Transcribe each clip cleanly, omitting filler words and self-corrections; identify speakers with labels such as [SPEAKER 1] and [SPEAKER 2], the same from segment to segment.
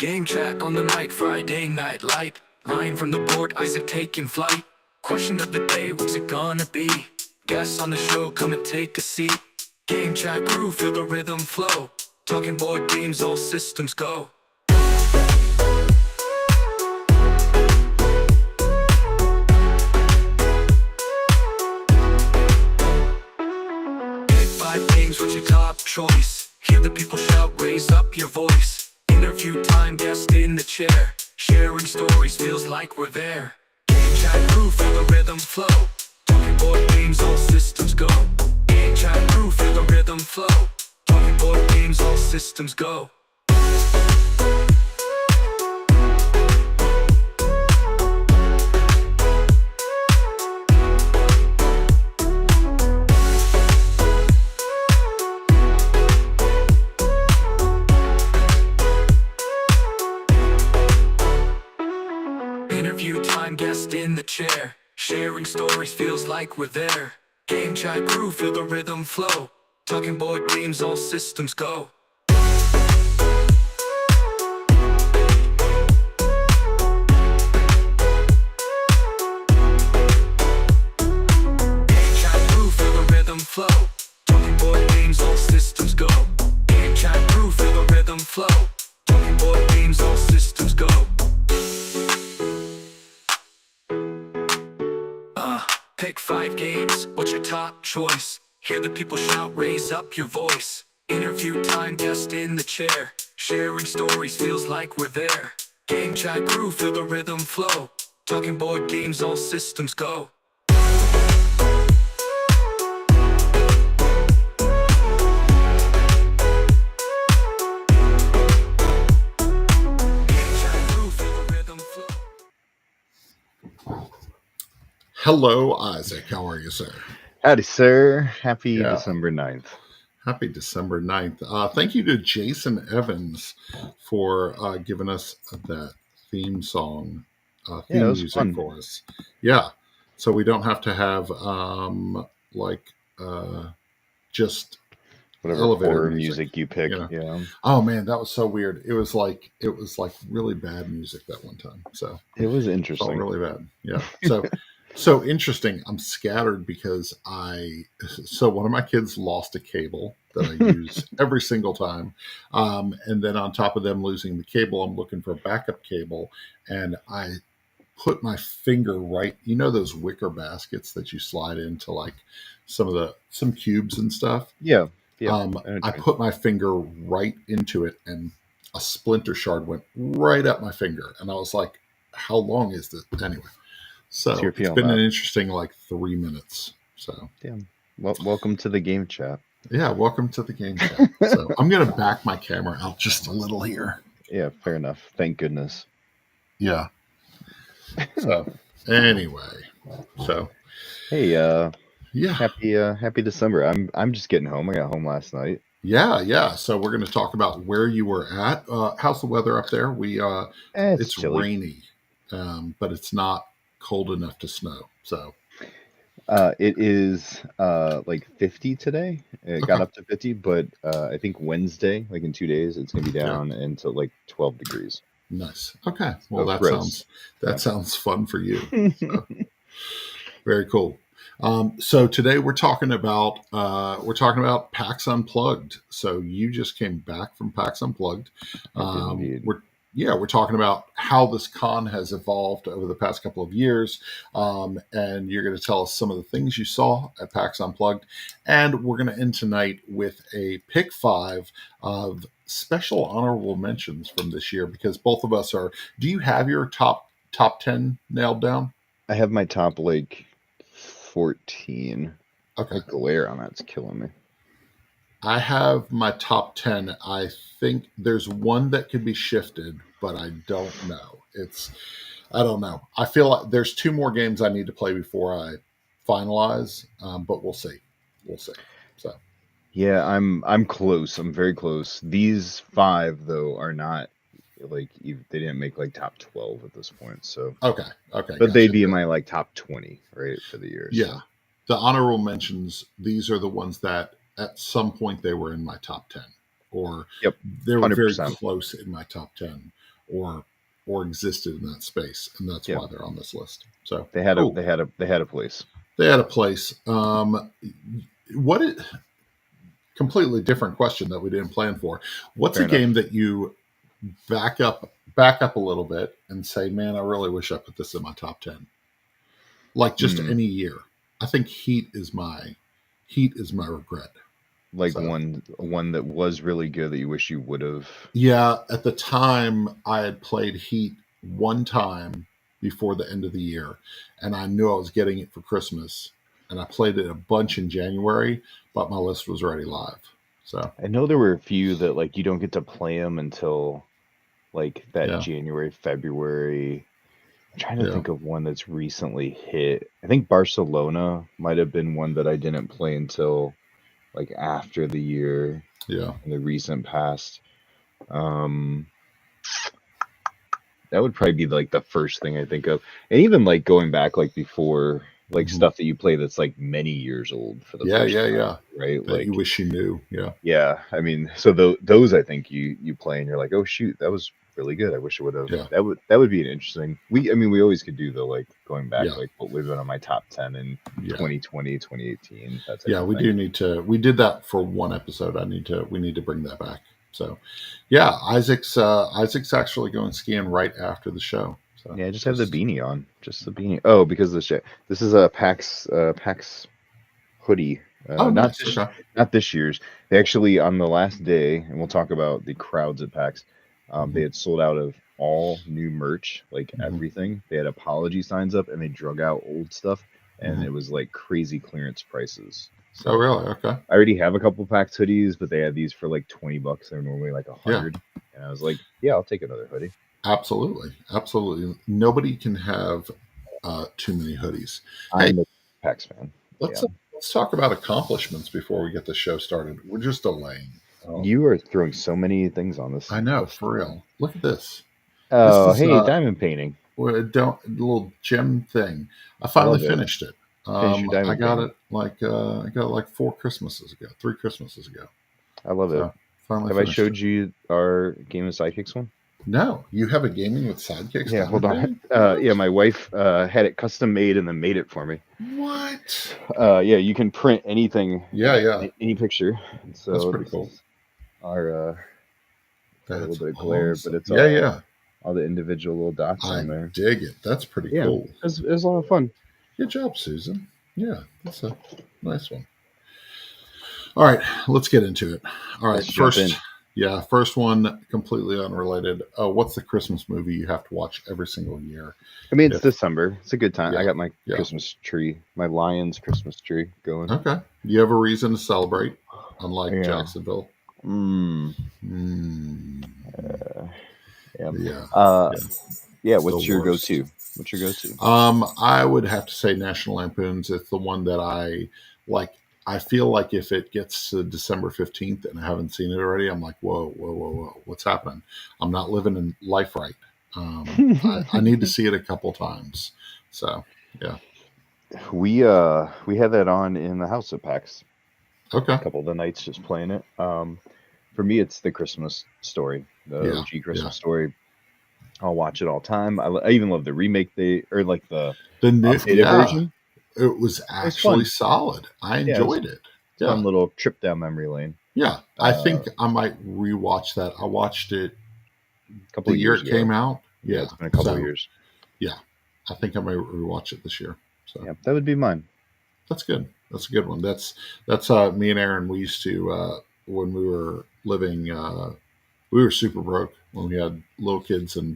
[SPEAKER 1] Game chat on the mic, Friday night light. Line from the board, Isaac taking flight. Question of the day, what's it gonna be? Guests on the show, come and take a seat. Game chat crew, feel the rhythm flow. Talking board games, all systems go. Pick 5 games, what's your top choice? Hear the people shout, raise up your voice. Interview time, guest in the chair. Sharing stories, feels like we're there. Game chat crew, feel the rhythm flow. Talking board games, all systems go. Game chat crew, feel the rhythm flow. Talking board games, all systems go. Interview time, guest in the chair. Sharing stories, feels like we're there. Game chat crew, feel the rhythm flow. Talking board games, all systems go. Game chat crew, feel the rhythm flow. Talking board games, all systems go. Game chat crew, feel the rhythm flow. Talking board games, all systems go. Pick 5 games, what's your top choice? Hear the people shout, raise up your voice. Interview time, guest in the chair. Sharing stories, feels like we're there. Game chat crew, feel the rhythm flow. Talking board games, all systems go.
[SPEAKER 2] Hello, Isaac. How are you, sir?
[SPEAKER 3] Howdy, sir. Happy December 9th.
[SPEAKER 2] Happy December 9th. Thank you to Jason Evans for giving us that theme song, theme music
[SPEAKER 3] fun.
[SPEAKER 2] for us. Yeah. So we don't have to have just
[SPEAKER 3] whatever
[SPEAKER 2] elevator
[SPEAKER 3] horror music you pick.
[SPEAKER 2] you know?
[SPEAKER 3] Yeah.
[SPEAKER 2] Oh man, that was so weird. It was like really bad music that one time. So
[SPEAKER 3] It was
[SPEAKER 2] it felt
[SPEAKER 3] interesting.
[SPEAKER 2] really bad. Yeah. So interesting. I'm scattered because one of my kids lost a cable that I use every single time. And then on top of them losing the cable, I'm looking for a backup cable. And I put my finger right, those wicker baskets that you slide into like some cubes and stuff.
[SPEAKER 3] Yeah.
[SPEAKER 2] I put my finger right into it and a splinter shard went right up my finger. And I was like, how long is this? Anyway. So it's been an interesting 3 minutes. So
[SPEAKER 3] damn. Well, welcome to the game chat.
[SPEAKER 2] Yeah, welcome to the game chat. So I'm gonna back my camera out just a little here.
[SPEAKER 3] Yeah, fair enough. Thank goodness.
[SPEAKER 2] Yeah. So anyway,
[SPEAKER 3] hey, happy December. I'm just getting home. I got home last night.
[SPEAKER 2] Yeah. So we're gonna talk about where you were at. How's the weather up there? It's rainy, but it's not cold enough to snow. So
[SPEAKER 3] it is 50 today. It got up to 50, but I think Wednesday, in 2 days, it's gonna be down into 12 degrees.
[SPEAKER 2] Nice. Okay. Well, that sounds fun for you. So, very cool. So today we're talking about PAX Unplugged. So you just came back from PAX Unplugged. We're talking about how this con has evolved over the past couple of years. And you're going to tell us some of the things you saw at PAX Unplugged. And we're going to end tonight with a pick 5 of special honorable mentions from this year, because both of us are. Do you have your top 10 nailed down?
[SPEAKER 3] I have my top 14.
[SPEAKER 2] Okay.
[SPEAKER 3] The glare on that's killing me.
[SPEAKER 2] I have my top 10. I think there's one that could be shifted, but I don't know. I don't know. I feel like there's 2 more games I need to play before I finalize, but we'll see. So.
[SPEAKER 3] Yeah, I'm close. I'm very close. These 5 though are not they didn't make top 12 at this point. So
[SPEAKER 2] okay.
[SPEAKER 3] But they'd be in my top 20 right for the year.
[SPEAKER 2] Yeah,
[SPEAKER 3] so.
[SPEAKER 2] The honorable mentions. These are the ones that at some point they were in my top 10, or they were 100%. Very close in my top 10. or existed in that space, and that's why they're on this list. So
[SPEAKER 3] they had
[SPEAKER 2] cool.
[SPEAKER 3] they had a place.
[SPEAKER 2] They had a place. What it completely different question that we didn't plan for. What's
[SPEAKER 3] Fair
[SPEAKER 2] a game that you back up a little bit and say, man, I really wish I put this in my top 10? Like just any year. I think Heat is my regret.
[SPEAKER 3] Like one that was really good that you wish you would have.
[SPEAKER 2] Yeah, at the time I had played Heat one time before the end of the year, and I knew I was getting it for Christmas, and I played it a bunch in January, but my list was already live. So
[SPEAKER 3] I know there were a few that like you don't get to play them until like that January, February. I'm trying to think of one that's recently hit. I think Barcelona might have been one that I didn't play until like after the year.
[SPEAKER 2] Yeah.
[SPEAKER 3] In the recent past. That would probably be like the first thing I think of. And even like going back like before, like stuff that you play that's like many years old for the first time, right?
[SPEAKER 2] That
[SPEAKER 3] like
[SPEAKER 2] you wish you knew.
[SPEAKER 3] Yeah. I mean, so those I think you play and you're like, oh shoot, that was really good. I wish I would have.
[SPEAKER 2] Yeah.
[SPEAKER 3] That would be an interesting. We always could do the like going back like what would have been on my top 10 in 2020, 2018. That's
[SPEAKER 2] we do need to. We did that for one episode. We need to bring that back. So, yeah, Isaac's actually going skiing right after the show. So
[SPEAKER 3] yeah, just have the beanie on, just the beanie. Oh, because of the shit. This is a PAX hoodie.
[SPEAKER 2] Not
[SPEAKER 3] this year's. They actually on the last day, and we'll talk about the crowds at PAX. They had sold out of all new merch, like everything. They had apology signs up, and they drug out old stuff, and it was like crazy clearance prices.
[SPEAKER 2] So, oh, really? Okay.
[SPEAKER 3] I already have a couple PAX hoodies, but they had these for like $20. They're normally like $100, and I was like, yeah, I'll take another hoodie.
[SPEAKER 2] Absolutely. Nobody can have too many hoodies.
[SPEAKER 3] I'm a PAX fan.
[SPEAKER 2] Let's talk about accomplishments before we get the show started. We're just delaying.
[SPEAKER 3] You are throwing so many things on this.
[SPEAKER 2] I know, for real. Look at this.
[SPEAKER 3] Oh, hey, diamond painting.
[SPEAKER 2] A little gem thing. I finally finished it. I got it like 3 Christmases ago.
[SPEAKER 3] I love it. Have I showed you our Game of Sidekicks one?
[SPEAKER 2] No, you have a Gaming with Sidekicks.
[SPEAKER 3] Yeah, hold on. My wife had it custom made and then made it for me.
[SPEAKER 2] What?
[SPEAKER 3] Yeah, you can print anything.
[SPEAKER 2] Yeah.
[SPEAKER 3] Any picture. So
[SPEAKER 2] that's pretty cool.
[SPEAKER 3] Our
[SPEAKER 2] that's
[SPEAKER 3] a little bit of glare, but it's all the individual little dots on there.
[SPEAKER 2] I dig it. That's pretty cool.
[SPEAKER 3] It was a lot of fun.
[SPEAKER 2] Good job, Susan. Yeah, that's a nice one. All right, let's get into it. All right, first one, completely unrelated. What's the Christmas movie you have to watch every single year?
[SPEAKER 3] I mean, it's December. It's a good time. I got my Christmas tree, my Lions Christmas tree going.
[SPEAKER 2] Okay. Do you have a reason to celebrate, unlike Jacksonville? What's
[SPEAKER 3] your go-to?
[SPEAKER 2] I would have to say National Lampoon's. It's the one that I like. I feel like if it gets to December 15th and I haven't seen it already, I'm like, whoa, what's happening? I'm not living in life right. I need to see it a couple times. So, yeah.
[SPEAKER 3] We had that on in the house at PAX.
[SPEAKER 2] Okay.
[SPEAKER 3] A couple of the nights just playing it. For me, it's the Christmas Story, the OG Christmas Story. I'll watch it all the time. I even love the remake the new version.
[SPEAKER 2] It was actually solid. I enjoyed it.
[SPEAKER 3] Fun little trip down memory lane.
[SPEAKER 2] Yeah, I think I might rewatch that. I watched it
[SPEAKER 3] a couple of years
[SPEAKER 2] ago. Came out.
[SPEAKER 3] Yeah, it's been a couple of years.
[SPEAKER 2] Yeah, I think I may rewatch it this year. So
[SPEAKER 3] yeah, that would be mine.
[SPEAKER 2] That's good. That's a good one. That's me and Aaron. We used to when we were living. We were super broke when we had little kids and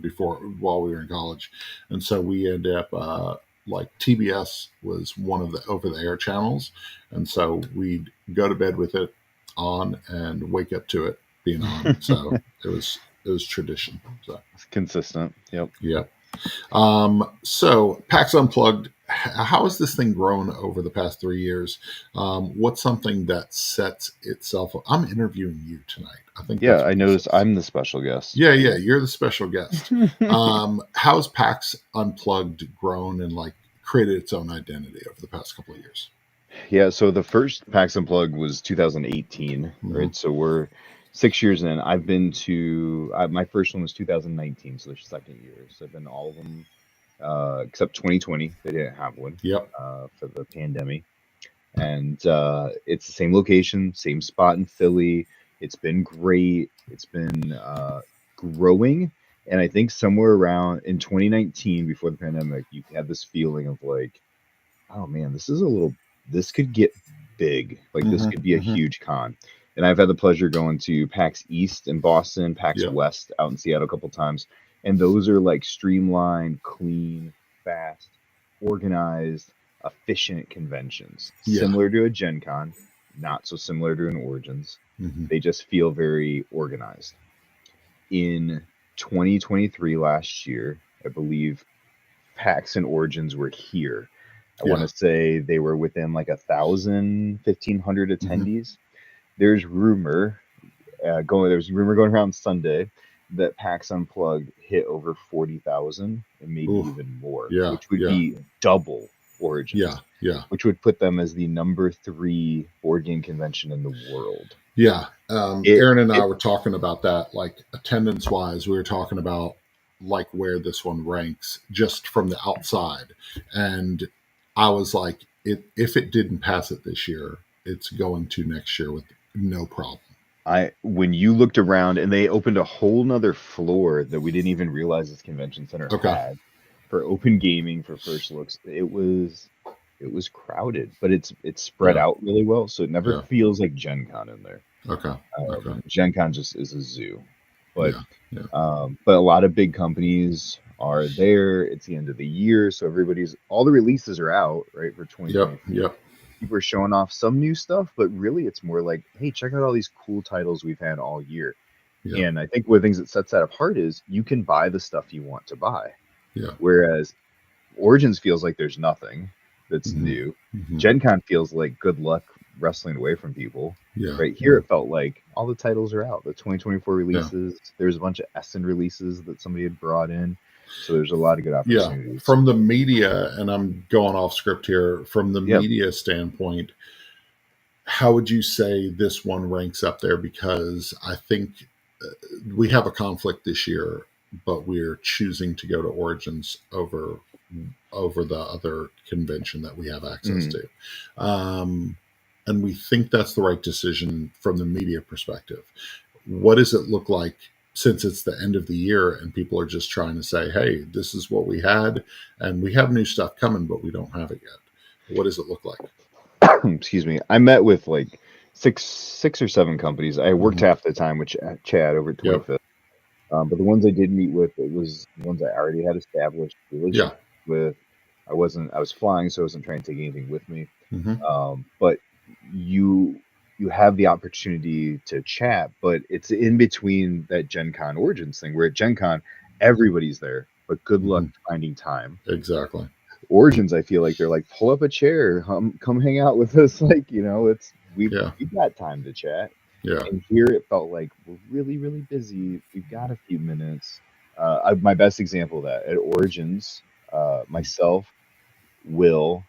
[SPEAKER 2] while we were in college, and so we ended up like TBS was one of the over-the-air channels, and so we'd go to bed with it on and wake up to it being on. So it was tradition. So
[SPEAKER 3] it's consistent. Yep.
[SPEAKER 2] Yeah. So PAX Unplugged. How has this thing grown over the past 3 years? What's something that sets itself up? I'm interviewing you tonight. I think.
[SPEAKER 3] Yeah, I noticed I'm the special guest.
[SPEAKER 2] Yeah, you're the special guest. How's PAX Unplugged grown and like created its own identity over the past couple of years?
[SPEAKER 3] Yeah, so the first PAX Unplugged was 2018, right? So we're 6 years in. I've been to my first one was 2019, so their second year. So I've been to all of them except 2020. They didn't have one
[SPEAKER 2] Yep.
[SPEAKER 3] For the pandemic. And it's the same location, same spot in Philly. It's been great. It's been growing. And I think somewhere around in 2019, before the pandemic, you had this feeling of like, oh man, this could get big. Like this could be a huge con. And I've had the pleasure going to PAX East in Boston, PAX
[SPEAKER 2] Yep.
[SPEAKER 3] West out in Seattle a couple times. And those are like streamlined, clean, fast, organized, efficient conventions.
[SPEAKER 2] Yeah.
[SPEAKER 3] Similar to a Gen Con, not so similar to an Origins. They just feel very organized. In 2023 last year, I believe PAX and Origins were here. I want to say they were within like 1,000, 1,500 attendees. There's rumor going around Sunday that PAX Unplugged hit over 40,000 and maybe even more, which would be double Origins.
[SPEAKER 2] Yeah.
[SPEAKER 3] Which would put them as the number 3 board game convention in the world.
[SPEAKER 2] Yeah. Aaron and I were talking about that, like attendance wise, we were talking about like where this one ranks just from the outside. And I was like, if it didn't pass it this year, it's going to next year with no problem.
[SPEAKER 3] When you looked around and they opened a whole nother floor that we didn't even realize this convention center had for open gaming for first looks, it was crowded, but it's spread out really well, so it never feels like Gen Con in there. Gen Con just is a zoo, but but a lot of big companies are there. It's the end of the year, so all the releases are out, right, for 2020. People are showing off some new stuff, but really it's more like, hey, check out all these cool titles we've had all year. And I think one of the things that sets that apart is you can buy the stuff you want to buy. Whereas Origins feels like there's nothing that's new. Gen Con feels like good luck wrestling away from people. Right here, it felt like all the titles are out. The 2024 releases, there's a bunch of Essen releases that somebody had brought in. So there's a lot of good opportunities.
[SPEAKER 2] From the media, and I'm going off script here, from the media standpoint, how would you say this one ranks up there? Because I think we have a conflict this year, but we're choosing to go to Origins over the other convention that we have access to. And we think that's the right decision from the media perspective. What does it look like since it's the end of the year and people are just trying to say, hey, this is what we had and we have new stuff coming, but we don't have it yet? What does it look like?
[SPEAKER 3] Excuse me. I met with like six or seven companies. I worked half the time with Chad over at 25th. But the ones I did meet with, it was ones I already had established relationship with. I was flying, so I wasn't trying to take anything with me. But you have the opportunity to chat, but it's in between that Gen Con Origins thing, where at Gen Con, everybody's there, but good luck finding time.
[SPEAKER 2] Exactly.
[SPEAKER 3] Origins, I feel like they're like, pull up a chair, come hang out with us. Like, we've got time to chat. And here it felt like we're really, really busy. We've got a few minutes. My best example of that at Origins, myself, Will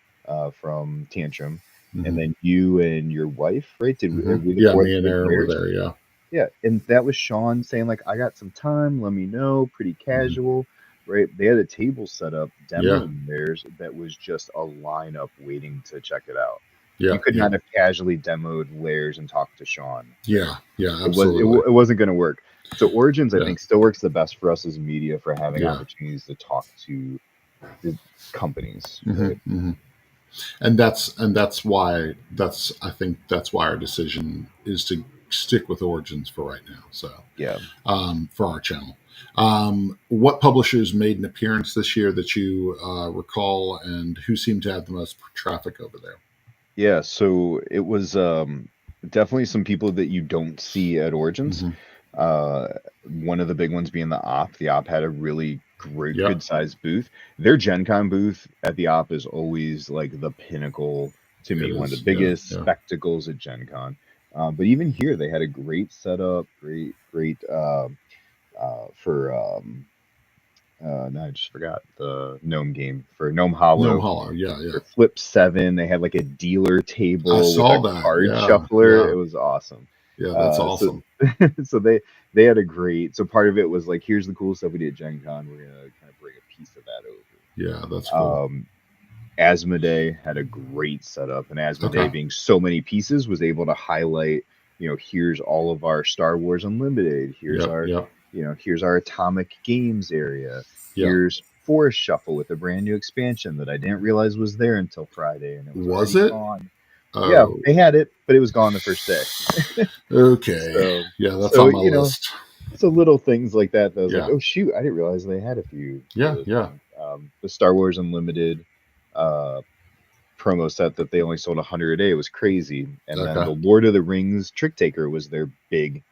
[SPEAKER 3] from Tantrum, and then you and your wife, right? Did we
[SPEAKER 2] me and Aaron were there,
[SPEAKER 3] Yeah, and that was Sean saying like, I got some time, let me know, pretty casual, right? They had a table set up, demoing theirs that was just a lineup waiting to check it out. You could not have casually demoed Lairs and talked to Sean.
[SPEAKER 2] Absolutely.
[SPEAKER 3] It wasn't going to work. So Origins, I think, still works the best for us as media for having opportunities to talk to the companies. Right?
[SPEAKER 2] And that's why I think that's why our decision is to stick with Origins for right now. So for our channel. What publishers made an appearance this year that you recall, and who seemed to have the most traffic over there?
[SPEAKER 3] Yeah, so it was definitely some people that you don't see at Origins. One of the big ones being the Op. The Op had a really great, good-sized booth. Their Gen Con booth at the Op is always like the pinnacle to me, one of the biggest spectacles at Gen Con. But even here, they had a great setup, great for no, I just forgot the Gnome game for Gnome Hollow.
[SPEAKER 2] Gnome Hollow,
[SPEAKER 3] For Flip 7, they had like a dealer table
[SPEAKER 2] I saw
[SPEAKER 3] with a
[SPEAKER 2] that.
[SPEAKER 3] card shuffler. It was awesome.
[SPEAKER 2] Yeah, that's
[SPEAKER 3] So
[SPEAKER 2] awesome.
[SPEAKER 3] so they had a great. So part of it was like, here's the cool stuff we did at Gen Con. We're gonna kind of bring a piece of that
[SPEAKER 2] Yeah, that's cool.
[SPEAKER 3] over. Asmodee had a great setup, and
[SPEAKER 2] Okay.
[SPEAKER 3] Asmodee, being so many pieces, was able to highlight, here's all of our Star Wars Unlimited, here's
[SPEAKER 2] Yep.
[SPEAKER 3] our,
[SPEAKER 2] Yep.
[SPEAKER 3] here's our Atomic Games area,
[SPEAKER 2] Yeah.
[SPEAKER 3] here's Forest Shuffle with a brand new expansion that I didn't realize was there until Friday, and it was
[SPEAKER 2] Was
[SPEAKER 3] already
[SPEAKER 2] it?
[SPEAKER 3] gone. Yeah,
[SPEAKER 2] Oh,
[SPEAKER 3] they had it, but it was gone the first day.
[SPEAKER 2] okay.
[SPEAKER 3] So,
[SPEAKER 2] Yeah, that's
[SPEAKER 3] so
[SPEAKER 2] on my list.
[SPEAKER 3] so little things like that. That I was like,
[SPEAKER 2] Yeah.
[SPEAKER 3] oh shoot, I didn't realize they had a few of
[SPEAKER 2] Yeah.
[SPEAKER 3] those
[SPEAKER 2] Yeah.
[SPEAKER 3] things. The Star Wars Unlimited uh, promo set that they only sold 100 a day was crazy. And then
[SPEAKER 2] Okay.
[SPEAKER 3] the Lord of the Rings Trick Taker was their big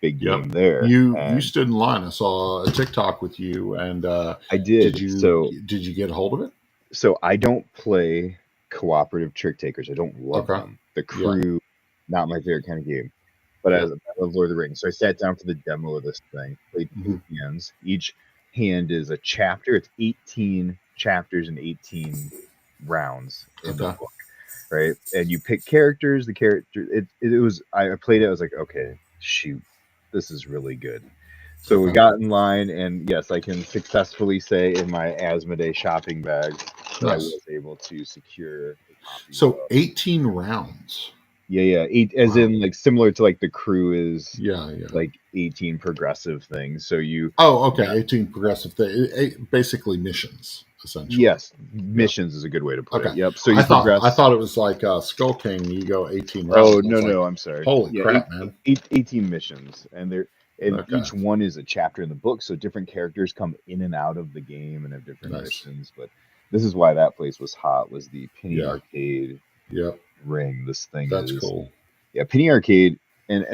[SPEAKER 2] Yep.
[SPEAKER 3] game there.
[SPEAKER 2] You
[SPEAKER 3] And
[SPEAKER 2] stood in line. I saw a TikTok with you, and
[SPEAKER 3] I
[SPEAKER 2] did
[SPEAKER 3] did.
[SPEAKER 2] you
[SPEAKER 3] So
[SPEAKER 2] did you get a hold of it?
[SPEAKER 3] so I don't play cooperative trick takers. I don't love
[SPEAKER 2] Okay.
[SPEAKER 3] them. The
[SPEAKER 2] Yeah.
[SPEAKER 3] crew, not my favorite kind of game. But I
[SPEAKER 2] Yeah.
[SPEAKER 3] love Lord of the Rings. So I sat down for the demo of this thing. Played
[SPEAKER 2] Hmm.
[SPEAKER 3] two hands. Each hand is a chapter. It's 18 chapters and 18 rounds in the
[SPEAKER 2] Okay.
[SPEAKER 3] book, right? And you pick characters. The character. It was. I played it. I was like, okay, shoot, this is really good. So we
[SPEAKER 2] Okay.
[SPEAKER 3] got in line, and yes, I can successfully say in my Asmodee shopping bag that I
[SPEAKER 2] Nice.
[SPEAKER 3] was able to secure a copy
[SPEAKER 2] So
[SPEAKER 3] of.
[SPEAKER 2] 18 rounds.
[SPEAKER 3] Yeah, eight, as
[SPEAKER 2] Wow.
[SPEAKER 3] in like similar to like the crew is
[SPEAKER 2] Yeah. Yeah.
[SPEAKER 3] like 18 progressive things. So
[SPEAKER 2] Oh, okay.
[SPEAKER 3] got
[SPEAKER 2] 18 progressive basically missions, essentially.
[SPEAKER 3] yes,
[SPEAKER 2] Yeah.
[SPEAKER 3] missions is a good way to put
[SPEAKER 2] Okay.
[SPEAKER 3] it. Yep. So
[SPEAKER 2] I
[SPEAKER 3] you
[SPEAKER 2] thought I
[SPEAKER 3] progress.
[SPEAKER 2] thought it was like Skull King. You go 18 rounds.
[SPEAKER 3] Oh
[SPEAKER 2] I was like,
[SPEAKER 3] no, I'm sorry.
[SPEAKER 2] holy
[SPEAKER 3] Yeah,
[SPEAKER 2] crap, man.
[SPEAKER 3] 18 missions, and
[SPEAKER 2] Okay.
[SPEAKER 3] each one is a chapter in the book. So different characters come in and out of the game and have different
[SPEAKER 2] Nice.
[SPEAKER 3] missions. But this is why that place was hot. Was the Penny
[SPEAKER 2] Yeah.
[SPEAKER 3] Arcade
[SPEAKER 2] Yep.
[SPEAKER 3] ring? This thing
[SPEAKER 2] That's
[SPEAKER 3] is
[SPEAKER 2] cool.
[SPEAKER 3] yeah, Penny Arcade, and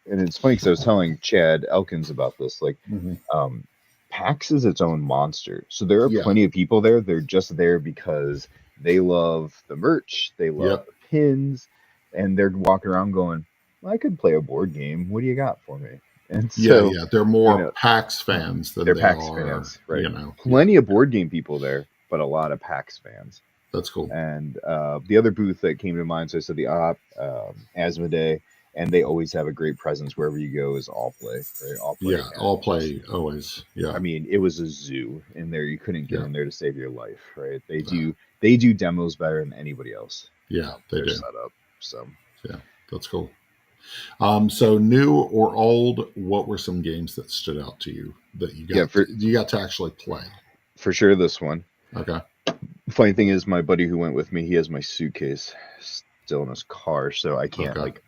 [SPEAKER 3] it's funny because I was telling Chad Elkins about this. Like,
[SPEAKER 2] Hmm.
[SPEAKER 3] um, PAX is its own monster, so there are
[SPEAKER 2] Yeah.
[SPEAKER 3] plenty of people there. They're just there because they love the merch, they love
[SPEAKER 2] Yep.
[SPEAKER 3] the pins, and they're walking around going, well, "I could play a board game. What do you got for me?" And
[SPEAKER 2] Yeah.
[SPEAKER 3] so,
[SPEAKER 2] Yeah. They're
[SPEAKER 3] you
[SPEAKER 2] more
[SPEAKER 3] know,
[SPEAKER 2] PAX fans than
[SPEAKER 3] they're
[SPEAKER 2] they
[SPEAKER 3] PAX
[SPEAKER 2] are,
[SPEAKER 3] fans, right?
[SPEAKER 2] Yeah.
[SPEAKER 3] Plenty of board game people there, but a lot of PAX fans.
[SPEAKER 2] That's cool.
[SPEAKER 3] And the other booth that came to mind, so I said the Asmodee, and they always have a great presence wherever you go. Is All Play, right? All Play
[SPEAKER 2] Yeah.
[SPEAKER 3] had
[SPEAKER 2] All
[SPEAKER 3] just,
[SPEAKER 2] play always. Yeah.
[SPEAKER 3] I mean, it was a zoo in there. You couldn't get
[SPEAKER 2] Yeah.
[SPEAKER 3] in there to save your life, right? They
[SPEAKER 2] Uh,
[SPEAKER 3] do demos better than anybody else.
[SPEAKER 2] yeah. They
[SPEAKER 3] Their
[SPEAKER 2] do.
[SPEAKER 3] setup. So
[SPEAKER 2] Yeah. That's cool. So new or old, what were some games that stood out to you that
[SPEAKER 3] yeah,
[SPEAKER 2] you got to actually play?
[SPEAKER 3] for sure this one.
[SPEAKER 2] Okay.
[SPEAKER 3] Funny thing is, my buddy who went with me, he has my suitcase still in his car, so I can't
[SPEAKER 2] Okay.
[SPEAKER 3] like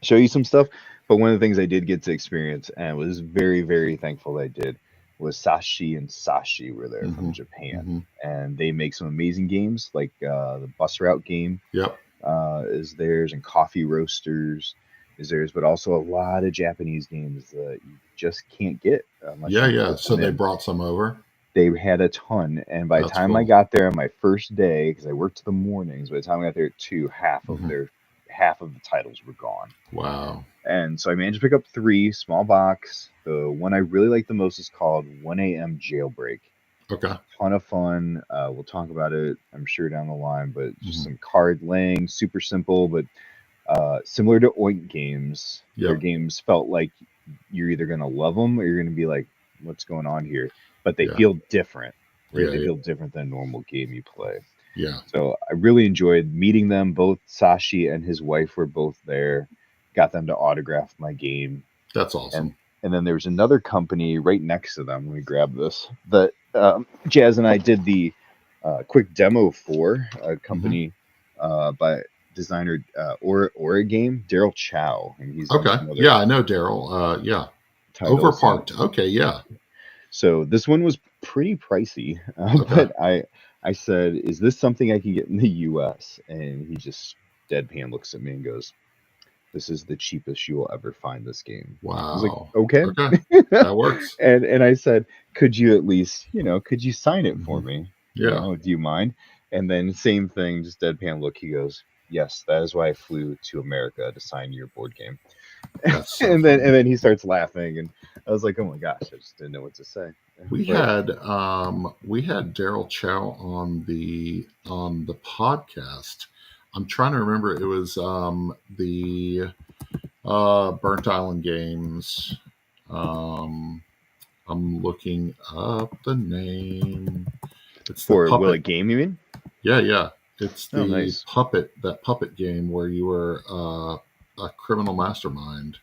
[SPEAKER 3] show you some stuff. But one of the things I did get to experience and was very, very thankful that I did was Sashi and Sashi were there
[SPEAKER 2] Hmm.
[SPEAKER 3] from Japan.
[SPEAKER 2] Hmm.
[SPEAKER 3] And they make some amazing games, like the Bus Route game
[SPEAKER 2] Yep.
[SPEAKER 3] is theirs, and Coffee Roasters is theirs, but also a lot of Japanese games that you just can't get unless
[SPEAKER 2] Yeah.
[SPEAKER 3] you
[SPEAKER 2] Yeah.
[SPEAKER 3] pull
[SPEAKER 2] So
[SPEAKER 3] them
[SPEAKER 2] they
[SPEAKER 3] in.
[SPEAKER 2] brought some over.
[SPEAKER 3] They had a ton, and by the
[SPEAKER 2] That's
[SPEAKER 3] time I
[SPEAKER 2] cool.
[SPEAKER 3] got there on my first day, because I worked the mornings, by the time I got there at 2,
[SPEAKER 2] Hmm.
[SPEAKER 3] half of the titles were gone.
[SPEAKER 2] Wow.
[SPEAKER 3] And so I managed to pick up 3 small box. The one I really like the most is called 1 a.m. Jailbreak.
[SPEAKER 2] Okay.
[SPEAKER 3] Ton of fun. We'll talk about it, I'm sure, down the line, but just
[SPEAKER 2] Hmm.
[SPEAKER 3] some card laying, super simple, but similar to Oink games. Their
[SPEAKER 2] Yep.
[SPEAKER 3] games felt like you're either going to love them or you're going to be like, what's going on here? But they
[SPEAKER 2] Yeah.
[SPEAKER 3] feel different, right?
[SPEAKER 2] Yeah.
[SPEAKER 3] They
[SPEAKER 2] Yeah.
[SPEAKER 3] feel different than a normal game you play.
[SPEAKER 2] Yeah.
[SPEAKER 3] So I really enjoyed meeting them. Both Sashi and his wife were both there. Got them to autograph my game.
[SPEAKER 2] That's
[SPEAKER 3] And
[SPEAKER 2] awesome.
[SPEAKER 3] and then there was another company right next to them. Let me grab this. That Jazz and I did the quick demo for a
[SPEAKER 2] Hmm.
[SPEAKER 3] company by designer Aura Game, Daryl Chow, and he's done
[SPEAKER 2] Okay.
[SPEAKER 3] some other
[SPEAKER 2] Yeah. I know Daryl. Yeah.
[SPEAKER 3] titles. And
[SPEAKER 2] Overparked. Okay. Yeah.
[SPEAKER 3] so this one was pretty pricey,
[SPEAKER 2] Okay.
[SPEAKER 3] but I said, "Is this something I can get in the U.S.?" And he just deadpan looks at me and goes, "This is the cheapest you will ever find this game." I was like,
[SPEAKER 2] Wow.
[SPEAKER 3] "Okay."
[SPEAKER 2] Okay. That works.
[SPEAKER 3] and I said, "Could you at least, could you sign it for
[SPEAKER 2] Hmm.
[SPEAKER 3] me?
[SPEAKER 2] Yeah.
[SPEAKER 3] Do you mind?" And then same thing, just deadpan look. He goes, "Yes, that is why I flew to America to sign your board game."
[SPEAKER 2] That's so
[SPEAKER 3] and then
[SPEAKER 2] funny.
[SPEAKER 3] he starts laughing, and I was like, "Oh my gosh, I just didn't know what to say."
[SPEAKER 2] We
[SPEAKER 3] But
[SPEAKER 2] had Daryl Chow on the podcast. I'm trying to remember. It was the Burnt Island Games. Um, I'm looking up the name. It's the
[SPEAKER 3] For Will
[SPEAKER 2] puppet.
[SPEAKER 3] It Game, you mean?
[SPEAKER 2] Yeah. It's
[SPEAKER 3] Oh,
[SPEAKER 2] the
[SPEAKER 3] nice.
[SPEAKER 2] puppet game where you were a criminal mastermind.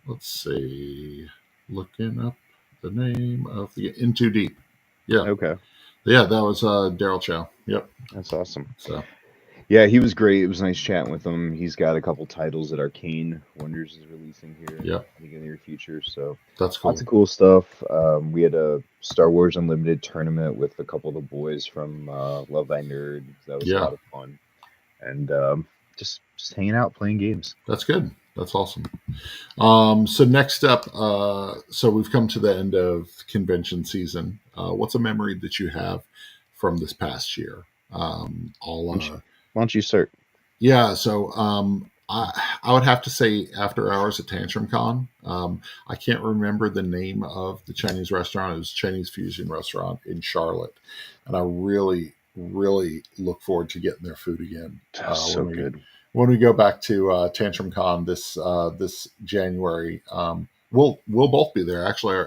[SPEAKER 2] Let's see. Looking up the name of the In Too Deep. Yeah.
[SPEAKER 3] Okay,
[SPEAKER 2] Yeah, that was Daryl Chow. Yep.
[SPEAKER 3] that's awesome.
[SPEAKER 2] So
[SPEAKER 3] Yeah, he was great. It was nice chatting with him. He's got a couple titles that Arcane Wonders is releasing here
[SPEAKER 2] yep,
[SPEAKER 3] in the near future. So
[SPEAKER 2] that's
[SPEAKER 3] lots
[SPEAKER 2] cool.
[SPEAKER 3] of cool stuff. We had a Star Wars Unlimited tournament with a couple of the boys from Love Thy Nerd. That was a
[SPEAKER 2] Yeah,
[SPEAKER 3] lot of fun, and just hanging out, playing games.
[SPEAKER 2] that's good. That's awesome. So next up, so we've come to the end of convention season. What's a memory that you have from this past year?
[SPEAKER 3] Why don't you, why don't you start?
[SPEAKER 2] Yeah, so I would have to say After Hours at Tantrum Con. I can't remember the name of the Chinese restaurant. It was a Chinese fusion restaurant in Charlotte, and I really, really look forward to getting their food again
[SPEAKER 3] So good.
[SPEAKER 2] when we go back to Tantrum Con this January. We'll both be there. Actually,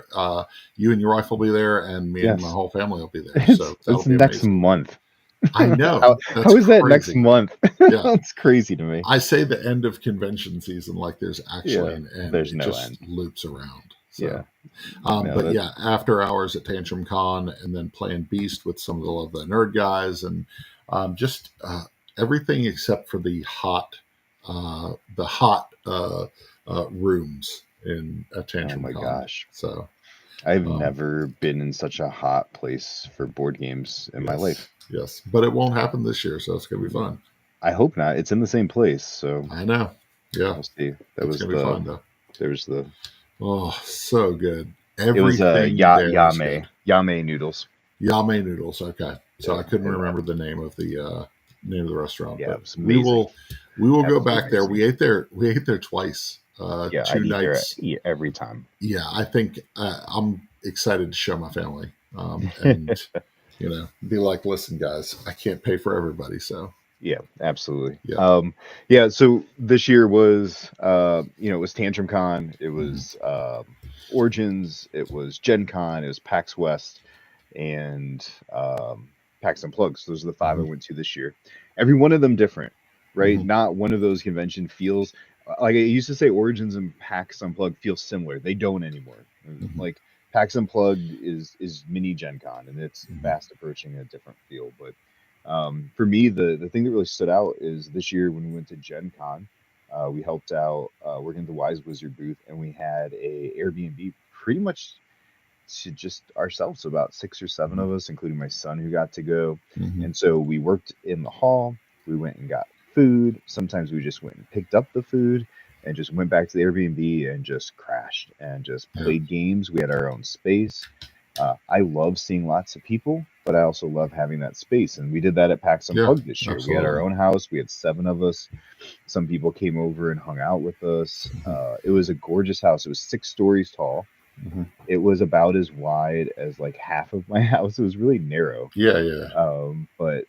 [SPEAKER 2] you and your wife will be there, and me and my
[SPEAKER 3] Yes,
[SPEAKER 2] whole family will be there.
[SPEAKER 3] it's
[SPEAKER 2] So that'll be
[SPEAKER 3] next
[SPEAKER 2] amazing.
[SPEAKER 3] month.
[SPEAKER 2] I know.
[SPEAKER 3] how
[SPEAKER 2] That's
[SPEAKER 3] how is that next
[SPEAKER 2] crazy.
[SPEAKER 3] month?
[SPEAKER 2] Yeah.
[SPEAKER 3] That's crazy to me.
[SPEAKER 2] I say the end of convention season like there's actually
[SPEAKER 3] Yeah,
[SPEAKER 2] an end.
[SPEAKER 3] there's
[SPEAKER 2] It
[SPEAKER 3] no
[SPEAKER 2] just
[SPEAKER 3] end.
[SPEAKER 2] loops around. So,
[SPEAKER 3] Yeah, no,
[SPEAKER 2] but
[SPEAKER 3] that
[SPEAKER 2] yeah, After Hours at Tantrum Con, and then playing Beast with some of the Love the Nerd guys, and just everything except for the hot rooms in at
[SPEAKER 3] oh
[SPEAKER 2] Tantrum
[SPEAKER 3] my
[SPEAKER 2] Con.
[SPEAKER 3] gosh.
[SPEAKER 2] So
[SPEAKER 3] I've
[SPEAKER 2] um,
[SPEAKER 3] never been in such a hot place for board games in my life.
[SPEAKER 2] yes, but it won't happen this year, so it's gonna be fun.
[SPEAKER 3] I hope not. It's in the same place, so
[SPEAKER 2] I know. Yeah,
[SPEAKER 3] we'll see.
[SPEAKER 2] it's gonna be fun though.
[SPEAKER 3] There was the
[SPEAKER 2] Oh, so good.
[SPEAKER 3] it was
[SPEAKER 2] Everything there is good.
[SPEAKER 3] Yame noodles.
[SPEAKER 2] Yame noodles. Okay, so
[SPEAKER 3] Yeah,
[SPEAKER 2] I couldn't
[SPEAKER 3] and,
[SPEAKER 2] remember the name of the restaurant,
[SPEAKER 3] yeah,
[SPEAKER 2] but
[SPEAKER 3] it was amazing.
[SPEAKER 2] we will go
[SPEAKER 3] Absolutely
[SPEAKER 2] back there.
[SPEAKER 3] amazing.
[SPEAKER 2] We ate there twice,
[SPEAKER 3] Yeah,
[SPEAKER 2] two
[SPEAKER 3] I'd eat there
[SPEAKER 2] nights.
[SPEAKER 3] every time.
[SPEAKER 2] Yeah, I think I'm excited to show my family, and be like, listen, guys, I can't pay for everybody, so
[SPEAKER 3] Yeah, absolutely.
[SPEAKER 2] yeah.
[SPEAKER 3] Yeah, so this year was it was Tantrum Con, it
[SPEAKER 2] Mhm.
[SPEAKER 3] was Origins, it was Gen Con, it was PAX West, and PAX Unplugged. So those are the five I
[SPEAKER 2] Mhm.
[SPEAKER 3] went to this year. Every one of them different, right?
[SPEAKER 2] Mhm.
[SPEAKER 3] Not one of those convention feels like I used to say Origins and PAX Unplugged feel similar. They don't anymore.
[SPEAKER 2] Mhm.
[SPEAKER 3] Like PAX Unplugged is mini Gen Con and it's
[SPEAKER 2] Mhm.
[SPEAKER 3] fast approaching a different feel. But for me, the thing that really stood out is this year when we went to Gen Con, we helped out working at the Wise Wizard booth, and we had a Airbnb pretty much to just ourselves, so about 6 or 7 of us, including my son who got to go.
[SPEAKER 2] Mhm.
[SPEAKER 3] And so we worked in the hall. We went and got food. Sometimes we just went and picked up the food and just went back to the Airbnb and just crashed and just
[SPEAKER 2] Yeah.
[SPEAKER 3] played games. We had our own space. I love seeing lots of people, but I also love having that space. And we did that at PAX
[SPEAKER 2] Yeah.
[SPEAKER 3] Unplugged this year. We had our
[SPEAKER 2] Absolutely.
[SPEAKER 3] own house. We had 7 of us. Some people came over and hung out with us.
[SPEAKER 2] Mhm.
[SPEAKER 3] It was a gorgeous house. It was 6 stories tall.
[SPEAKER 2] Mhm.
[SPEAKER 3] It was about as wide as like half of my house. It was really narrow,
[SPEAKER 2] Yeah.
[SPEAKER 3] but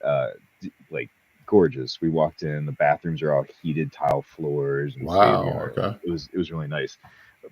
[SPEAKER 3] like gorgeous. We walked in. The bathrooms are all heated tile floors and state of the
[SPEAKER 2] Wow.
[SPEAKER 3] art. Like
[SPEAKER 2] Okay.
[SPEAKER 3] it was really nice.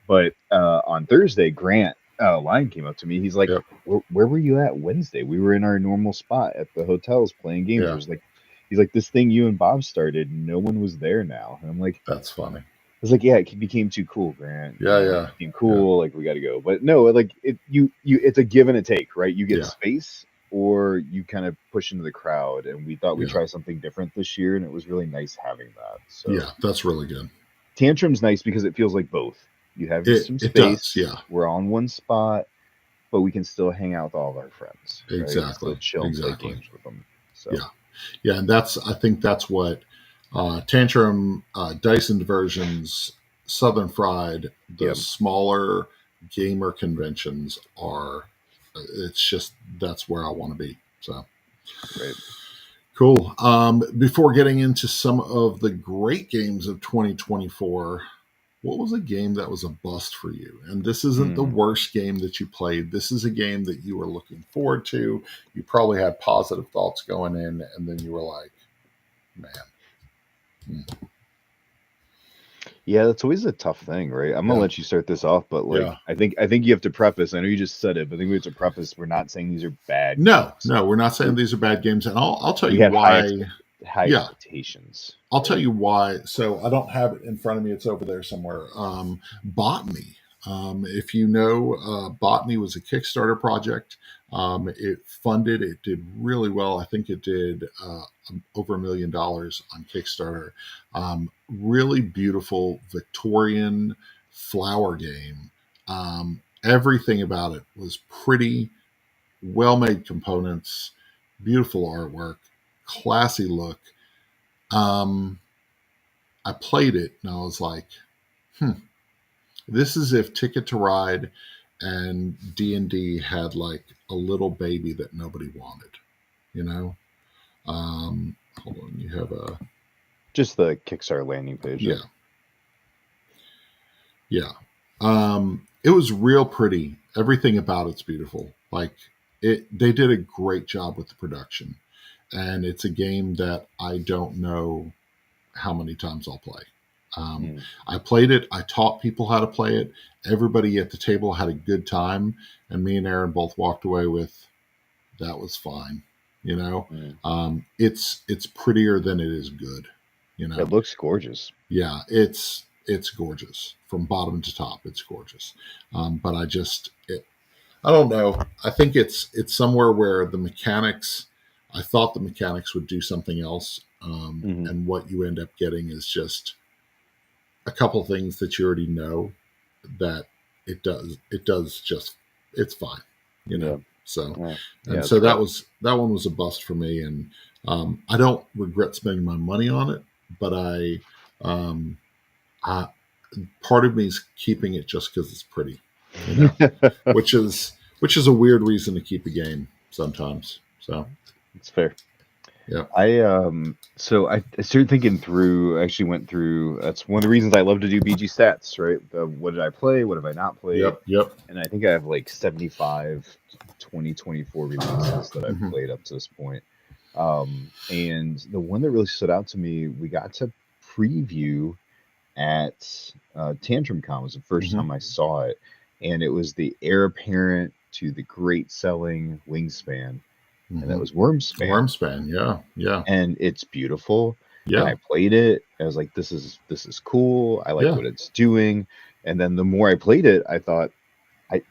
[SPEAKER 3] But on Thursday, Grant Lyon came up to me. He's like,
[SPEAKER 2] Yep.
[SPEAKER 3] Where were you at Wednesday? We were in our normal spot at the hotels playing games."
[SPEAKER 2] Yeah.
[SPEAKER 3] It was like, he's like, "This thing you and Bob started, no one was there now." And I'm like,
[SPEAKER 2] That's funny.
[SPEAKER 3] I was like, "Yeah, it became too cool, Grant. It
[SPEAKER 2] Yeah.
[SPEAKER 3] became
[SPEAKER 2] Yeah.
[SPEAKER 3] cool. Like we got to go." But no, like it's a give and a take, right? You get
[SPEAKER 2] Yeah.
[SPEAKER 3] space, or you kind of push into the crowd. And we thought we'd
[SPEAKER 2] Yeah.
[SPEAKER 3] try something different this year, and it was really nice having that. So
[SPEAKER 2] Yeah. That's really good.
[SPEAKER 3] Tantrum's nice because it feels like both. You have some
[SPEAKER 2] It does.
[SPEAKER 3] space.
[SPEAKER 2] Yeah.
[SPEAKER 3] We're on one spot, but we can still hang out with all of our friends, right? And still
[SPEAKER 2] Exactly.
[SPEAKER 3] chill and play
[SPEAKER 2] Exactly.
[SPEAKER 3] games with them. So
[SPEAKER 2] Yeah. Yeah. And I think that's what Tantrum, Dyson Diversions, Southern Fried, the
[SPEAKER 3] yeah,
[SPEAKER 2] smaller gamer conventions are. It's just that's where I want to be. So
[SPEAKER 3] right.
[SPEAKER 2] cool. Before getting into some of the great games of 2024, what was a game that was a bust for you? And this isn't the
[SPEAKER 3] Hmm.
[SPEAKER 2] worst game that you played. This is a game that you were looking forward to. You probably had positive thoughts going in, and then you were like, man.
[SPEAKER 3] Yeah, that's always a tough thing, right? I'm gonna
[SPEAKER 2] Yeah.
[SPEAKER 3] let you start this off, but like
[SPEAKER 2] Yeah.
[SPEAKER 3] I think you have to preface. I know you just said it, but I think we have to preface. We're not saying these are bad
[SPEAKER 2] No,
[SPEAKER 3] games.
[SPEAKER 2] no, we're not saying these are bad games, and I'll tell
[SPEAKER 3] We
[SPEAKER 2] you
[SPEAKER 3] had
[SPEAKER 2] why.
[SPEAKER 3] high
[SPEAKER 2] Yeah,
[SPEAKER 3] expectations,
[SPEAKER 2] I'll tell
[SPEAKER 3] right?
[SPEAKER 2] you why. So I don't have it in front of me; it's over there somewhere. Botany. If you know, Botany was a Kickstarter project. It funded. It did really well. I think it did over $1 million on Kickstarter. Really beautiful Victorian flower game. Everything about it was pretty, well-made components, beautiful artwork, classy look. Um, I played it and I was like, hmm, this is if Ticket to Ride and D&D had like a little baby that nobody wanted, you know? Hold on, you have a
[SPEAKER 3] Just the Kickstarter landing page.
[SPEAKER 2] yeah, yeah. It was real pretty. Everything about it's beautiful. Like they did a great job with the production, and it's a game that I don't know how many times I'll play.
[SPEAKER 3] Mm.
[SPEAKER 2] I played it. I taught people how to play it. Everybody at the table had a good time, and me and Aaron both walked away with that was fine. You know,
[SPEAKER 3] Mm.
[SPEAKER 2] it's prettier than it is good. You
[SPEAKER 3] It
[SPEAKER 2] know,
[SPEAKER 3] looks gorgeous.
[SPEAKER 2] yeah, it's gorgeous from bottom to top. It's gorgeous, but I don't know. I think it's somewhere where the mechanics. I thought the mechanics would do something else,
[SPEAKER 3] Hmm.
[SPEAKER 2] and what you end up getting is just a couple things that you already know that it does just it's fine, you know.
[SPEAKER 3] Yeah.
[SPEAKER 2] So
[SPEAKER 3] Yeah. Yeah.
[SPEAKER 2] and
[SPEAKER 3] It's
[SPEAKER 2] so
[SPEAKER 3] great.
[SPEAKER 2] that one was a bust for me, and I don't regret spending my money on it, but um, I part of me is keeping it just because it's pretty, you know, which is a weird reason to keep a game sometimes. So
[SPEAKER 3] It's fair.
[SPEAKER 2] yeah,
[SPEAKER 3] I started thinking through. I actually went through. That's one of the reasons I love to do BG stats, right? What did I play? What have I not played?
[SPEAKER 2] yep,
[SPEAKER 3] And I think I have like 75 2024 releases that I've
[SPEAKER 2] hmm
[SPEAKER 3] played up to this point. And the one that really stood out to me, we got to preview at Tantrum Con. Was the first
[SPEAKER 2] hmm
[SPEAKER 3] time I saw it, and it was the heir apparent to the great selling Wingspan, and that
[SPEAKER 2] hmm
[SPEAKER 3] was Wormspan,
[SPEAKER 2] Wormspan, yeah,
[SPEAKER 3] and it's beautiful. And
[SPEAKER 2] yeah,
[SPEAKER 3] I played it. I was like, this is cool. I like
[SPEAKER 2] yeah.
[SPEAKER 3] what it's doing. And then the more I played it, I thought I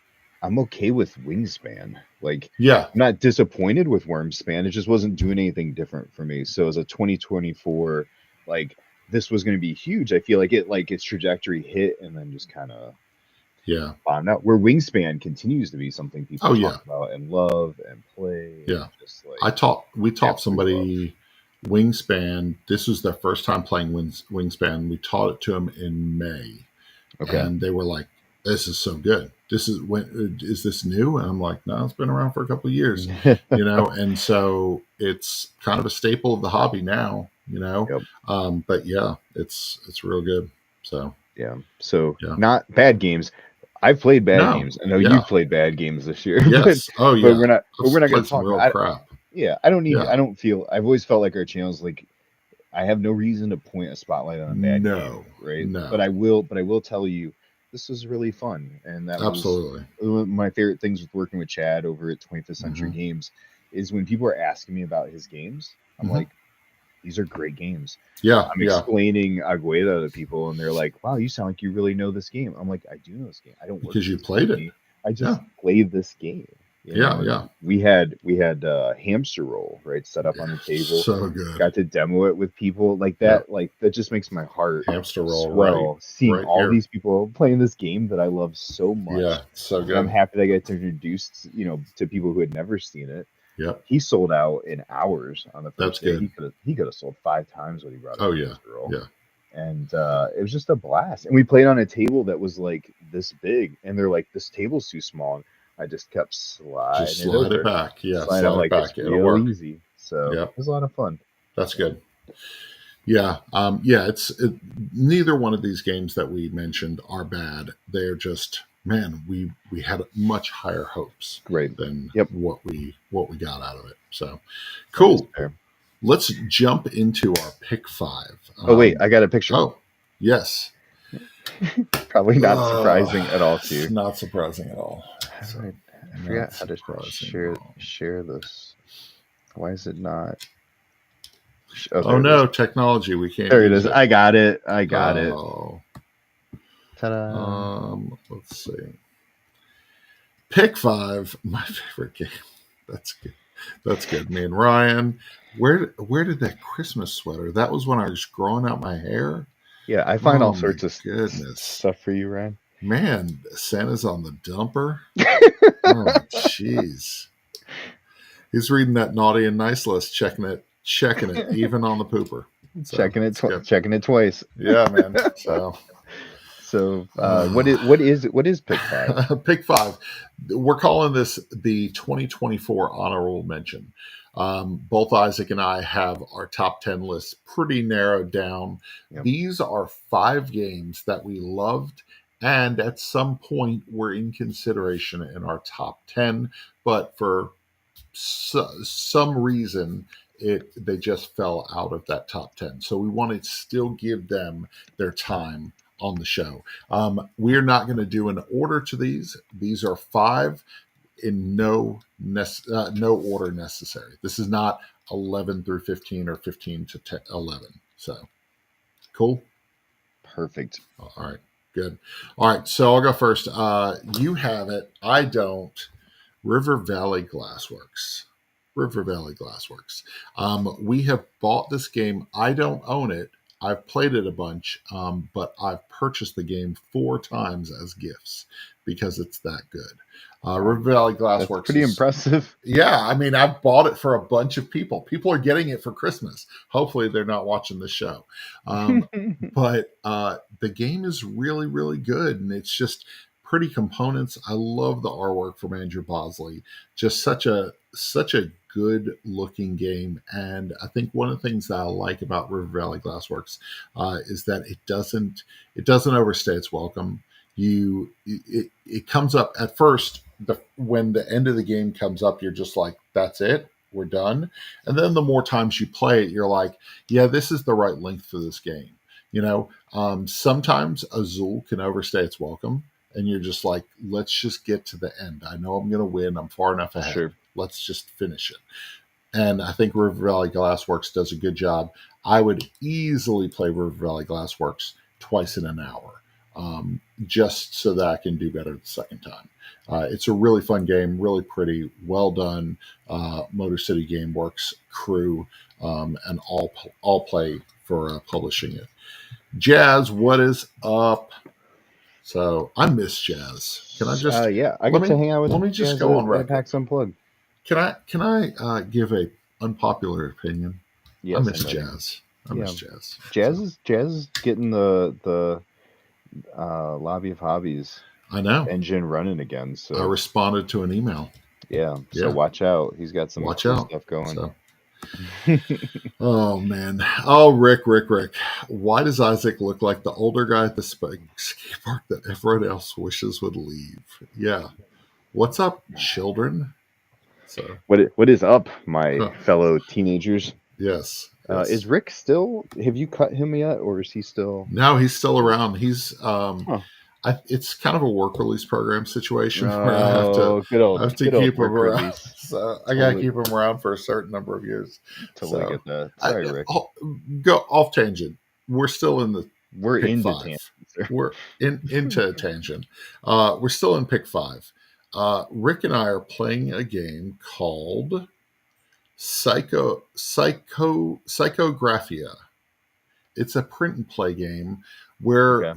[SPEAKER 3] I'm okay with Wingspan. Like
[SPEAKER 2] Yeah,
[SPEAKER 3] I'm not disappointed with Wormspan. It just wasn't doing anything different for me. So as a 2024, like this was going to be huge. I feel like its trajectory hit and then just kind of
[SPEAKER 2] yeah.
[SPEAKER 3] bottomed out. Where Wingspan continues to be something people
[SPEAKER 2] Oh
[SPEAKER 3] talk
[SPEAKER 2] yeah,
[SPEAKER 3] about and love and play and
[SPEAKER 2] yeah.
[SPEAKER 3] just like
[SPEAKER 2] We taught
[SPEAKER 3] absolutely love.
[SPEAKER 2] somebody Wingspan. This was their first time playing Wingspan. We taught it to them in May,
[SPEAKER 3] Okay.
[SPEAKER 2] and they were like, "This is so good. Is this new?" And I'm like, "No, it's been around for a couple of years, you know." And so it's kind of a staple of the hobby now, you know.
[SPEAKER 3] Yep.
[SPEAKER 2] But yeah, it's real good. So
[SPEAKER 3] Yeah. So
[SPEAKER 2] yeah,
[SPEAKER 3] not bad games. I've played bad
[SPEAKER 2] no,
[SPEAKER 3] games. I know
[SPEAKER 2] yeah,
[SPEAKER 3] you've played bad games this year, but
[SPEAKER 2] yes, oh
[SPEAKER 3] but
[SPEAKER 2] yeah.
[SPEAKER 3] we're
[SPEAKER 2] I've
[SPEAKER 3] not going
[SPEAKER 2] played
[SPEAKER 3] to
[SPEAKER 2] some
[SPEAKER 3] talk.
[SPEAKER 2] real crap.
[SPEAKER 3] Yeah, I don't need.
[SPEAKER 2] Yeah,
[SPEAKER 3] I don't feel. I've always felt like our channels like I have no reason to point a spotlight on a bad game,
[SPEAKER 2] no,
[SPEAKER 3] right? But
[SPEAKER 2] no,
[SPEAKER 3] I will. But I will tell you, this was really fun, and that was
[SPEAKER 2] absolutely.
[SPEAKER 3] one of my favorite things with working with Chad over at 25th Century
[SPEAKER 2] hmm
[SPEAKER 3] Games is when people are asking me about his games. I'm
[SPEAKER 2] hmm
[SPEAKER 3] like, these are great games.
[SPEAKER 2] Yeah,
[SPEAKER 3] I'm
[SPEAKER 2] yeah.
[SPEAKER 3] explaining Agueda to people, and they're like, "Wow, you sound like you really know this game." I'm like, "I do know this game. I don't work
[SPEAKER 2] Because
[SPEAKER 3] for
[SPEAKER 2] you
[SPEAKER 3] this
[SPEAKER 2] played it.
[SPEAKER 3] company. I
[SPEAKER 2] Yeah,
[SPEAKER 3] just play this game." You
[SPEAKER 2] yeah,
[SPEAKER 3] know,
[SPEAKER 2] yeah.
[SPEAKER 3] and we had hamster roll right set up on the table.
[SPEAKER 2] So good.
[SPEAKER 3] Got to demo it with people like
[SPEAKER 2] Yeah,
[SPEAKER 3] that. Like that just makes my heart
[SPEAKER 2] hamster roll
[SPEAKER 3] swell seeing
[SPEAKER 2] right
[SPEAKER 3] all
[SPEAKER 2] here.
[SPEAKER 3] these people playing this game that I love so much.
[SPEAKER 2] Yeah, so
[SPEAKER 3] And I'm
[SPEAKER 2] good.
[SPEAKER 3] happy that I get to introduce, to people who had never seen it.
[SPEAKER 2] Yep,
[SPEAKER 3] He sold out in hours on the
[SPEAKER 2] that's
[SPEAKER 3] first day.
[SPEAKER 2] good.
[SPEAKER 3] He could have sold 5 times what he brought
[SPEAKER 2] Oh
[SPEAKER 3] in
[SPEAKER 2] yeah,
[SPEAKER 3] hamster roll,
[SPEAKER 2] yeah.
[SPEAKER 3] and it was just a blast. And we played on a table that was like this big, and they're like, "This table's too small." And I just kept
[SPEAKER 2] Just
[SPEAKER 3] sliding it
[SPEAKER 2] slide it
[SPEAKER 3] over,
[SPEAKER 2] back. Yeah,
[SPEAKER 3] sliding. I'm
[SPEAKER 2] slide it
[SPEAKER 3] like, "It's
[SPEAKER 2] back. It'll
[SPEAKER 3] real
[SPEAKER 2] work.
[SPEAKER 3] easy." So
[SPEAKER 2] Yep,
[SPEAKER 3] it was a lot of fun.
[SPEAKER 2] that's
[SPEAKER 3] Yeah.
[SPEAKER 2] good. Yeah, yeah. Neither one of these games that we mentioned are bad. They're just man, we had much higher hopes
[SPEAKER 3] Great.
[SPEAKER 2] than
[SPEAKER 3] Yep.
[SPEAKER 2] what we got out of it. So
[SPEAKER 3] That is
[SPEAKER 2] cool.
[SPEAKER 3] fair.
[SPEAKER 2] Let's jump into our pick five.
[SPEAKER 3] Oh wait, I got a picture.
[SPEAKER 2] Oh, yes.
[SPEAKER 3] Probably not surprising at all to you.
[SPEAKER 2] Not surprising at all.
[SPEAKER 3] So, I forgot how to share this. Why is it not?
[SPEAKER 2] Oh no, technology. We can't.
[SPEAKER 3] There it is. I got it. I got it.
[SPEAKER 2] Ta-da. Let's see. Pick 5, my favorite game. That's good. That's good. Me and Ryan. Where did that Christmas sweater? That was when I was growing out my hair.
[SPEAKER 3] Yeah, I find all sorts of stuff for you, Ryan.
[SPEAKER 2] Man, Santa's on the dumper. Oh, jeez. He's reading that naughty and nice list, checking it, even on the pooper.
[SPEAKER 3] So, checking it twice.
[SPEAKER 2] Yeah, man.
[SPEAKER 3] So, what is pick 5?
[SPEAKER 2] Pick 5. We're calling this the 2024 honorable mention. Both Isaac and I have our top 10 lists pretty narrowed down. Yep. These are 5 games that we loved, and at some point were in consideration in our top 10, but for some reason they just fell out of that top 10. So we want to still give them their time on the show. We're not going to do an order to these. These are 5 in no order necessary. This is not 11 through 15 or 15 to 11. So cool.
[SPEAKER 3] Perfect.
[SPEAKER 2] All right. Good. All right. So I'll go first. You have it. I don't. River Valley Glassworks. We have bought this game. I don't own it. I've played it a bunch, but I've purchased the game 4 times as gifts because it's that good. River Valley Glassworks.
[SPEAKER 3] That's pretty impressive.
[SPEAKER 2] Yeah, I mean, I've bought it for a bunch of people. People are getting it for Christmas. Hopefully, they're not watching the show. But the game is really, really good, and it's just pretty components. I love the artwork from Andrew Bosley. Just such a good looking game. And I think one of the things that I like about River Valley Glassworks is that it doesn't overstay its welcome. It comes up at first, when the end of the game comes up, you're just like, that's it, we're done. And then the more times you play it, you're like, yeah, this is the right length for this game. Sometimes Azul can overstay its welcome, and you're just like, let's just get to the end. I know I'm going to win. I'm far enough ahead. Sure. Let's just finish it. And I think River Valley Glassworks does a good job. I would easily play River Valley Glassworks twice in an hour, just so that I can do better the second time. It's a really fun game, really pretty, well done. Motor City Gameworks crew, and all play for publishing it. Jazz, what is up? So I miss Jazz. Can I just?
[SPEAKER 3] I get to hang out with.
[SPEAKER 2] Let me just go on record.
[SPEAKER 3] PAX Unplugged.
[SPEAKER 2] Can I give a unpopular opinion?
[SPEAKER 3] Yes,
[SPEAKER 2] I miss Jazz. I miss Jazz.
[SPEAKER 3] Jazz is getting the Lobby of Hobbies.
[SPEAKER 2] I know.
[SPEAKER 3] Engine running again. So
[SPEAKER 2] I responded to an email.
[SPEAKER 3] Yeah. So watch out. He's got some cool stuff going.
[SPEAKER 2] So. Oh man. Oh, Rick. Why does Isaac look like the older guy at the skate park that everyone else wishes would leave? Yeah. What's up, children? So
[SPEAKER 3] what is up, my fellow teenagers?
[SPEAKER 2] Yes.
[SPEAKER 3] Is Rick still? Have you cut him yet, or is he still?
[SPEAKER 2] No, he's still around. He's it's kind of a work release program situation where I have to keep him around. So I got to keep him around for a certain number of years.
[SPEAKER 3] Totally get that. Sorry, Rick.
[SPEAKER 2] Go off tangent. We're still in the.
[SPEAKER 3] We're into
[SPEAKER 2] tangent. We're into tangent. We're still in pick 5. Rick and I are playing a game called Psychographia. It's a print and play game where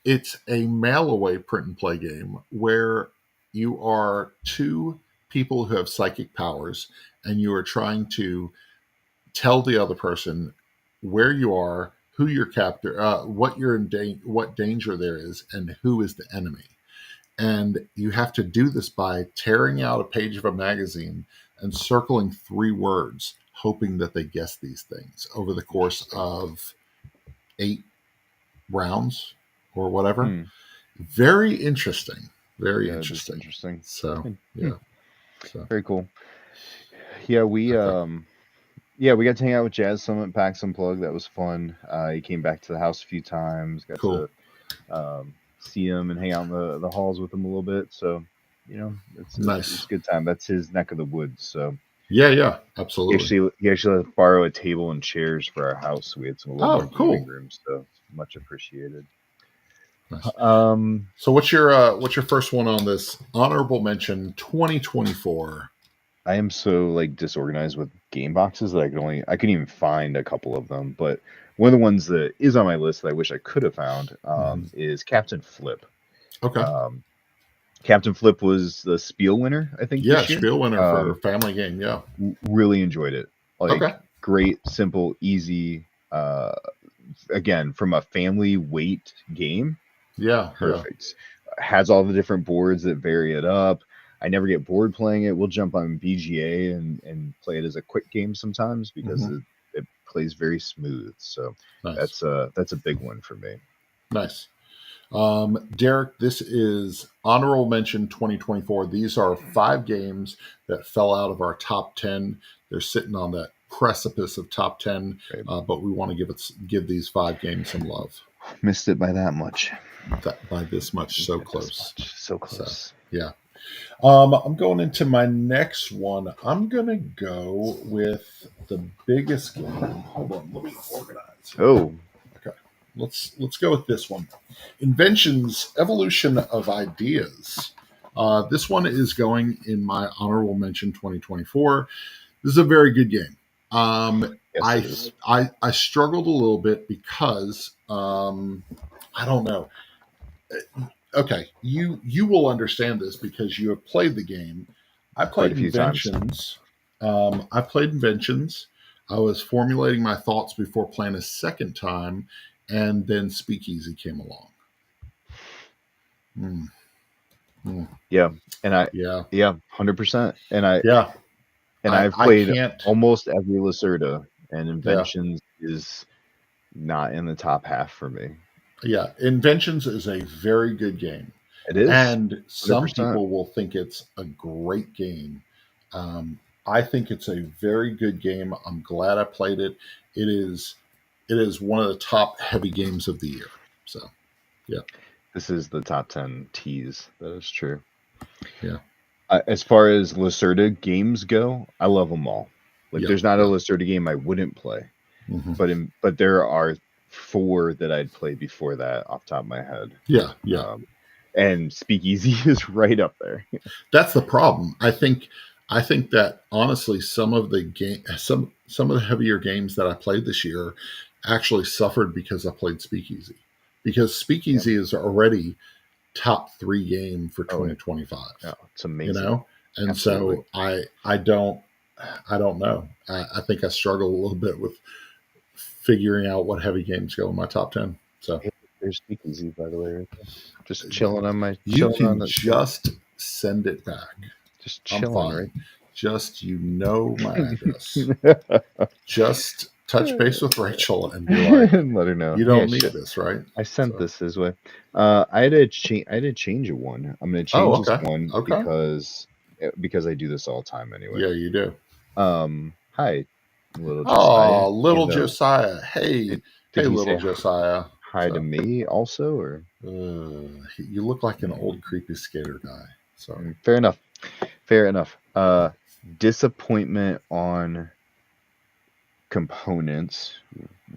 [SPEAKER 2] it's a mail away print and play game where you are 2 people who have psychic powers, and you are trying to tell the other person where you are, who your captor, what danger there is, and who is the enemy. And you have to do this by tearing out a page of a magazine and circling 3 words, hoping that they guess these things over the course of 8 rounds or whatever. Very interesting. Very interesting. So, yeah.
[SPEAKER 3] Very cool. Yeah, we Yeah, we got to hang out with Jazz Summit PAX Unplugged. That was fun. He came back to the house a few times. Got
[SPEAKER 2] Cool.
[SPEAKER 3] to see him and hang out in the halls with him a little bit. So, it's
[SPEAKER 2] Nice.
[SPEAKER 3] a good time. That's his neck of the woods. So
[SPEAKER 2] Yeah, absolutely.
[SPEAKER 3] he actually let us borrow a table and chairs for our house. So we had a little more
[SPEAKER 2] Cool.
[SPEAKER 3] gaming room. So much appreciated.
[SPEAKER 2] Nice.
[SPEAKER 3] Um,
[SPEAKER 2] So what's your first one on this honorable mention 2024?
[SPEAKER 3] I am so like disorganized with game boxes that I couldn't even find a couple of them. But one of the ones that is on my list that I wish I could have found is Captain Flip.
[SPEAKER 2] Okay.
[SPEAKER 3] Captain Flip was the Spiel winner, I think.
[SPEAKER 2] Yeah,
[SPEAKER 3] this year.
[SPEAKER 2] Spiel winner for family game. Yeah.
[SPEAKER 3] Really enjoyed it. Like
[SPEAKER 2] Okay.
[SPEAKER 3] great, simple, easy. Again, from a family weight game.
[SPEAKER 2] Yeah.
[SPEAKER 3] Perfect. Has all the different boards that vary it up. I never get bored playing it. We'll jump on BGA and play it as a quick game sometimes because it plays very smooth. So
[SPEAKER 2] nice.
[SPEAKER 3] that's a big one for me.
[SPEAKER 2] Nice. Derek, this is honorable mention 2024. These are 5 games that fell out of our top 10. They're sitting on that precipice of top 10, but we want to give these 5 games some love.
[SPEAKER 3] Missed it by that much.
[SPEAKER 2] By this much, so close.
[SPEAKER 3] So close.
[SPEAKER 2] So, yeah. I'm going into my next one. I'm going to go with the biggest game. Hold on, let me organize.
[SPEAKER 3] Oh.
[SPEAKER 2] Okay. Let's go with this one. Inventions, Evolution of Ideas. This one is going in my honorable mention 2024. This is a very good game.
[SPEAKER 3] Yes,
[SPEAKER 2] I struggled a little bit because I don't know. Okay, you will understand this because you have played the game. I played Inventions. I played Inventions. I was formulating my thoughts before playing a second time, and then Speakeasy came along.
[SPEAKER 3] Yeah, and 100%. And I've played almost every Lacerda, and Inventions is not in the top half for me.
[SPEAKER 2] Yeah, Inventions is a very good game.
[SPEAKER 3] It is.
[SPEAKER 2] And some people will think it's a great game. I think it's a very good game. I'm glad I played it. It is one of the top heavy games of the year. So, yeah.
[SPEAKER 3] This is the top 10 tease. That is true.
[SPEAKER 2] Yeah.
[SPEAKER 3] As far as Lacerda games go, I love them all. Like, there's not a Lacerda game I wouldn't play. But there are 4 that I'd play before that off the top of my head.
[SPEAKER 2] Yeah.
[SPEAKER 3] And Speakeasy is right up there.
[SPEAKER 2] That's the problem. I think that honestly, some of the heavier games that I played this year actually suffered because I played Speakeasy. Because Speakeasy is already top 3 game for 2025.
[SPEAKER 3] Yeah, it's amazing.
[SPEAKER 2] And
[SPEAKER 3] Absolutely.
[SPEAKER 2] So I don't know. I think I struggle a little bit with figuring out what heavy games go in my top 10. So
[SPEAKER 3] there's Speakeasy, by the way, right there. Just chilling on my.
[SPEAKER 2] You can just send it back.
[SPEAKER 3] Just chilling, right?
[SPEAKER 2] Just my address. Just touch base with Rachel and be like,
[SPEAKER 3] let her know
[SPEAKER 2] you don't need this, right?
[SPEAKER 3] I sent this his way. I had to change a one. I'm going to change this one because I do this all the time anyway.
[SPEAKER 2] Yeah, you do.
[SPEAKER 3] Hi, little Josiah.
[SPEAKER 2] Oh, little Josiah. Hey, little Josiah.
[SPEAKER 3] Hi to me also, or
[SPEAKER 2] you look like an old creepy skater guy. Sorry.
[SPEAKER 3] Fair enough. Disappointment on components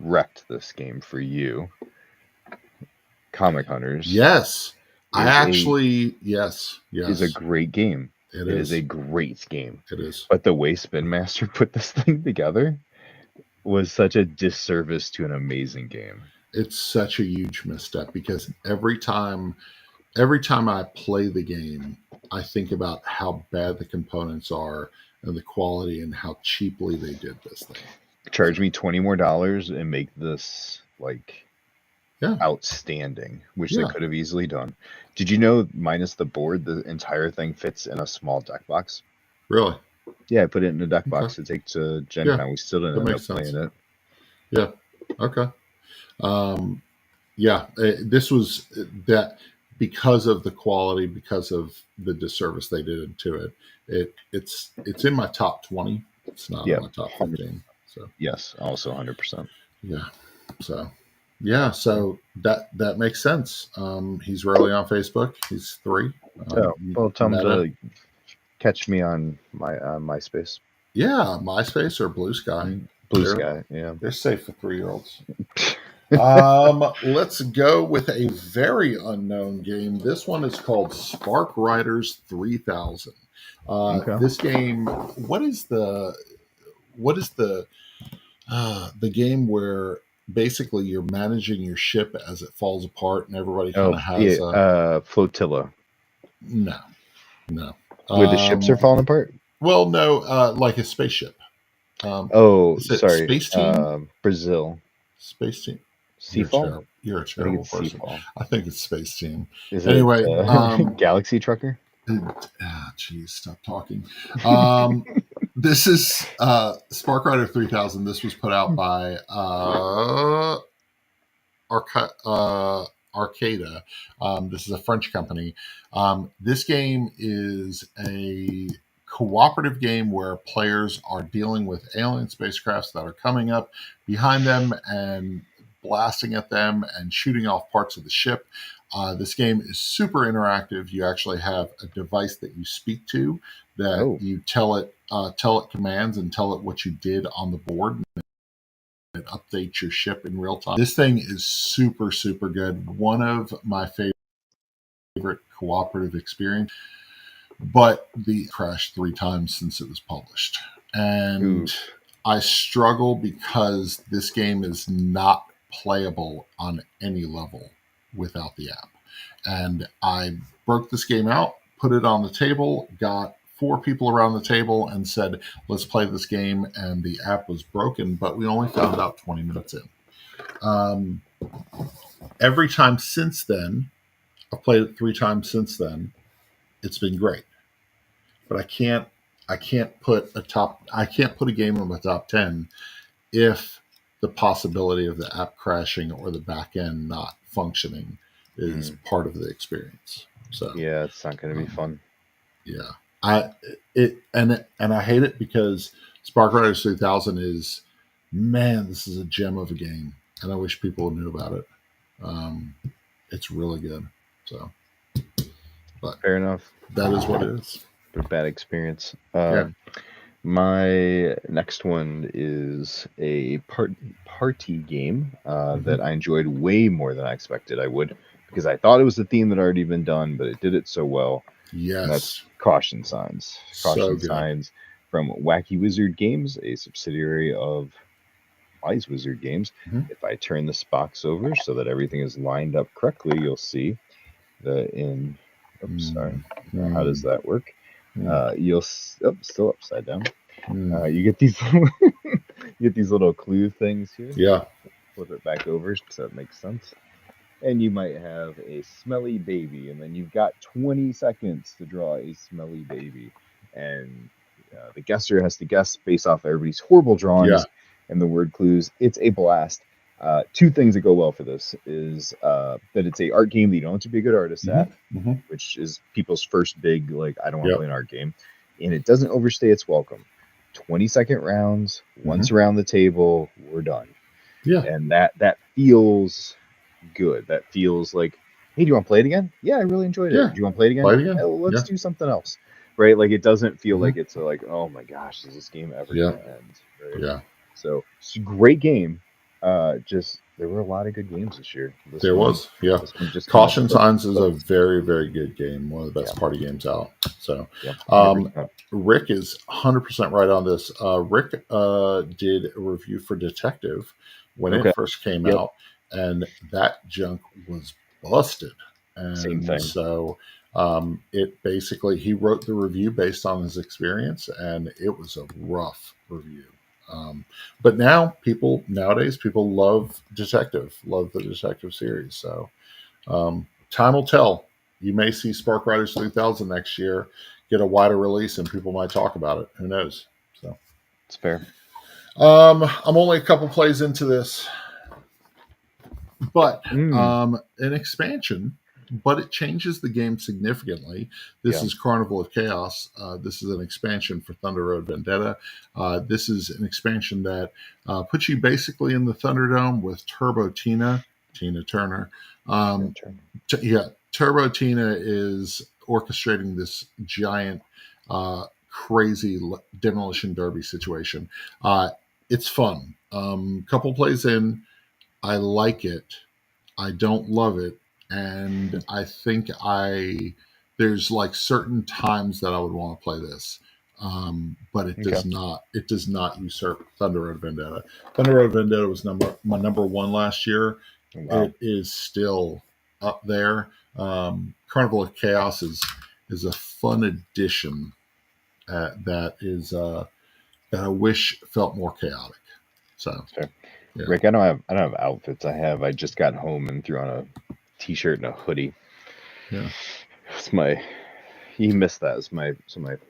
[SPEAKER 3] wrecked this game for you. Comic Hunters.
[SPEAKER 2] Yes.
[SPEAKER 3] Yes. Is a great game.
[SPEAKER 2] It
[SPEAKER 3] is a great game.
[SPEAKER 2] It is.
[SPEAKER 3] But the way Spin Master put this thing together was such a disservice to an amazing game.
[SPEAKER 2] It's such a huge misstep because every time I play the game, I think about how bad the components are and the quality and how cheaply they did this thing.
[SPEAKER 3] Charge me $20 more and make this outstanding, which they could have easily done. Did you know, minus the board, the entire thing fits in a small deck box?
[SPEAKER 2] Really?
[SPEAKER 3] Yeah, I put it in a deck box to take to Gen Con. We still didn't end up playing it.
[SPEAKER 2] Yeah. Okay. This was that because of the quality, because of the disservice they did to it. It's in my top 20. It's not in my top 15. So
[SPEAKER 3] yes, also 100%.
[SPEAKER 2] yeah. So that makes sense. He's rarely on Facebook. He's 3.
[SPEAKER 3] Well, tell him
[SPEAKER 2] Meta.
[SPEAKER 3] to catch me on my MySpace.
[SPEAKER 2] Yeah, MySpace or Blue Sky.
[SPEAKER 3] Blue Sky, yeah.
[SPEAKER 2] They're safe for 3-year-olds. Let's go with a very unknown game. This one is called Spark Riders 3000.
[SPEAKER 3] Okay.
[SPEAKER 2] This game, what is the game where basically you're managing your ship as it falls apart and everybody kind of has
[SPEAKER 3] Flotilla.
[SPEAKER 2] No.
[SPEAKER 3] Where the ships are falling apart?
[SPEAKER 2] Well, no, like a spaceship.
[SPEAKER 3] Sorry.
[SPEAKER 2] Space Team?
[SPEAKER 3] Brazil.
[SPEAKER 2] Space Team.
[SPEAKER 3] Seafall?
[SPEAKER 2] You're a terrible person.
[SPEAKER 3] Seafall.
[SPEAKER 2] I think it's Space Team.
[SPEAKER 3] Is
[SPEAKER 2] anyway,
[SPEAKER 3] it Galaxy Trucker?
[SPEAKER 2] Jeez, stop talking. This is Spark Rider 3000. This was put out by Arcada. This is a French company. This game is a cooperative game where players are dealing with alien spacecrafts that are coming up behind them and blasting at them and shooting off parts of the ship. This game is super interactive. You actually have a device that you speak to that you tell it commands and tell it what you did on the board. It updates your ship in real time. This thing is super, super good. One of my favorite cooperative experience, but the crashed 3 times since it was published. And I struggle because this game is not playable on any level without the app. And I broke this game out, put it on the table, got 4 people around the table and said, let's play this game. And the app was broken, but we only found out 20 minutes in. Every time since then, I've played it 3 times since then. It's been great, but I can't put a game in my top 10 if the possibility of the app crashing or the back end not functioning is part of the experience. So
[SPEAKER 3] yeah, it's not going to be fun.
[SPEAKER 2] Yeah. I hate it because Spark Riders 3000 is, man, this is a gem of a game, and I wish people knew about it. It's really good. So, but
[SPEAKER 3] fair enough.
[SPEAKER 2] That is what it is.
[SPEAKER 3] But bad experience. My next one is a party game that I enjoyed way more than I expected I would, because I thought it was a theme that had already been done, but it did it so well.
[SPEAKER 2] Yes.
[SPEAKER 3] And that's Caution Signs. Caution Signs from Wacky Wizard Games, a subsidiary of Wise Wizard Games. If I turn this box over so that everything is lined up correctly, you'll see that in... Oops, sorry. How does that work? You'll still upside down. You get these little clue things here.
[SPEAKER 2] Yeah.
[SPEAKER 3] Flip it back over so it makes sense. And you might have a smelly baby, and then you've got 20 seconds to draw a smelly baby, and the guesser has to guess based off everybody's horrible drawings and the word clues. It's a blast. 2 things that go well for this is that it's a art game that you don't have to be a good artist at, which is people's first big, like, I don't want to play an art game. And it doesn't overstay its welcome. 20-second rounds, once around the table, we're done.
[SPEAKER 2] Yeah.
[SPEAKER 3] And that feels good. That feels like, hey, do you want to play it again? Yeah, I really enjoyed it. Do you want to play it again? Let's do something else. Right? Like, it doesn't feel like it's like, oh my gosh, is this game ever going to end? Right?
[SPEAKER 2] Yeah.
[SPEAKER 3] So it's a great game. Just there were a lot of good games this year.
[SPEAKER 2] Caution Signs is a very, very good game. One of the best party games out. So, Rick is 100% right on this. Rick did a review for Detective when it first came out, and that junk was busted. And
[SPEAKER 3] same thing.
[SPEAKER 2] So, it basically, he wrote the review based on his experience, and it was a rough review. But nowadays people love the Detective series. So time will tell. You may see Spark Riders 3000 next year get a wider release, and people might talk about it. Who knows? So
[SPEAKER 3] it's fair.
[SPEAKER 2] I'm only a couple plays into this, but an expansion but it changes the game significantly. This is Carnival of Chaos. This is an expansion for Thunder Road Vendetta. This is an expansion that puts you basically in the Thunderdome with Turbo Tina Turner. Turbo Tina is orchestrating this giant, crazy demolition derby situation. It's fun. Couple plays in, I like it. I don't love it, and I think there's like certain times that I would want to play this, but it does not. It does not usurp Thunder Road Vendetta. Thunder Road Vendetta was my number one last year. Wow. It is still up there. Carnival of Chaos is a fun addition that I wish felt more chaotic. So.
[SPEAKER 3] Sure. Yeah. Rick, I don't have outfits. I just got home and threw on a t-shirt and a hoodie.
[SPEAKER 2] Yeah,
[SPEAKER 3] it's you missed that. It's my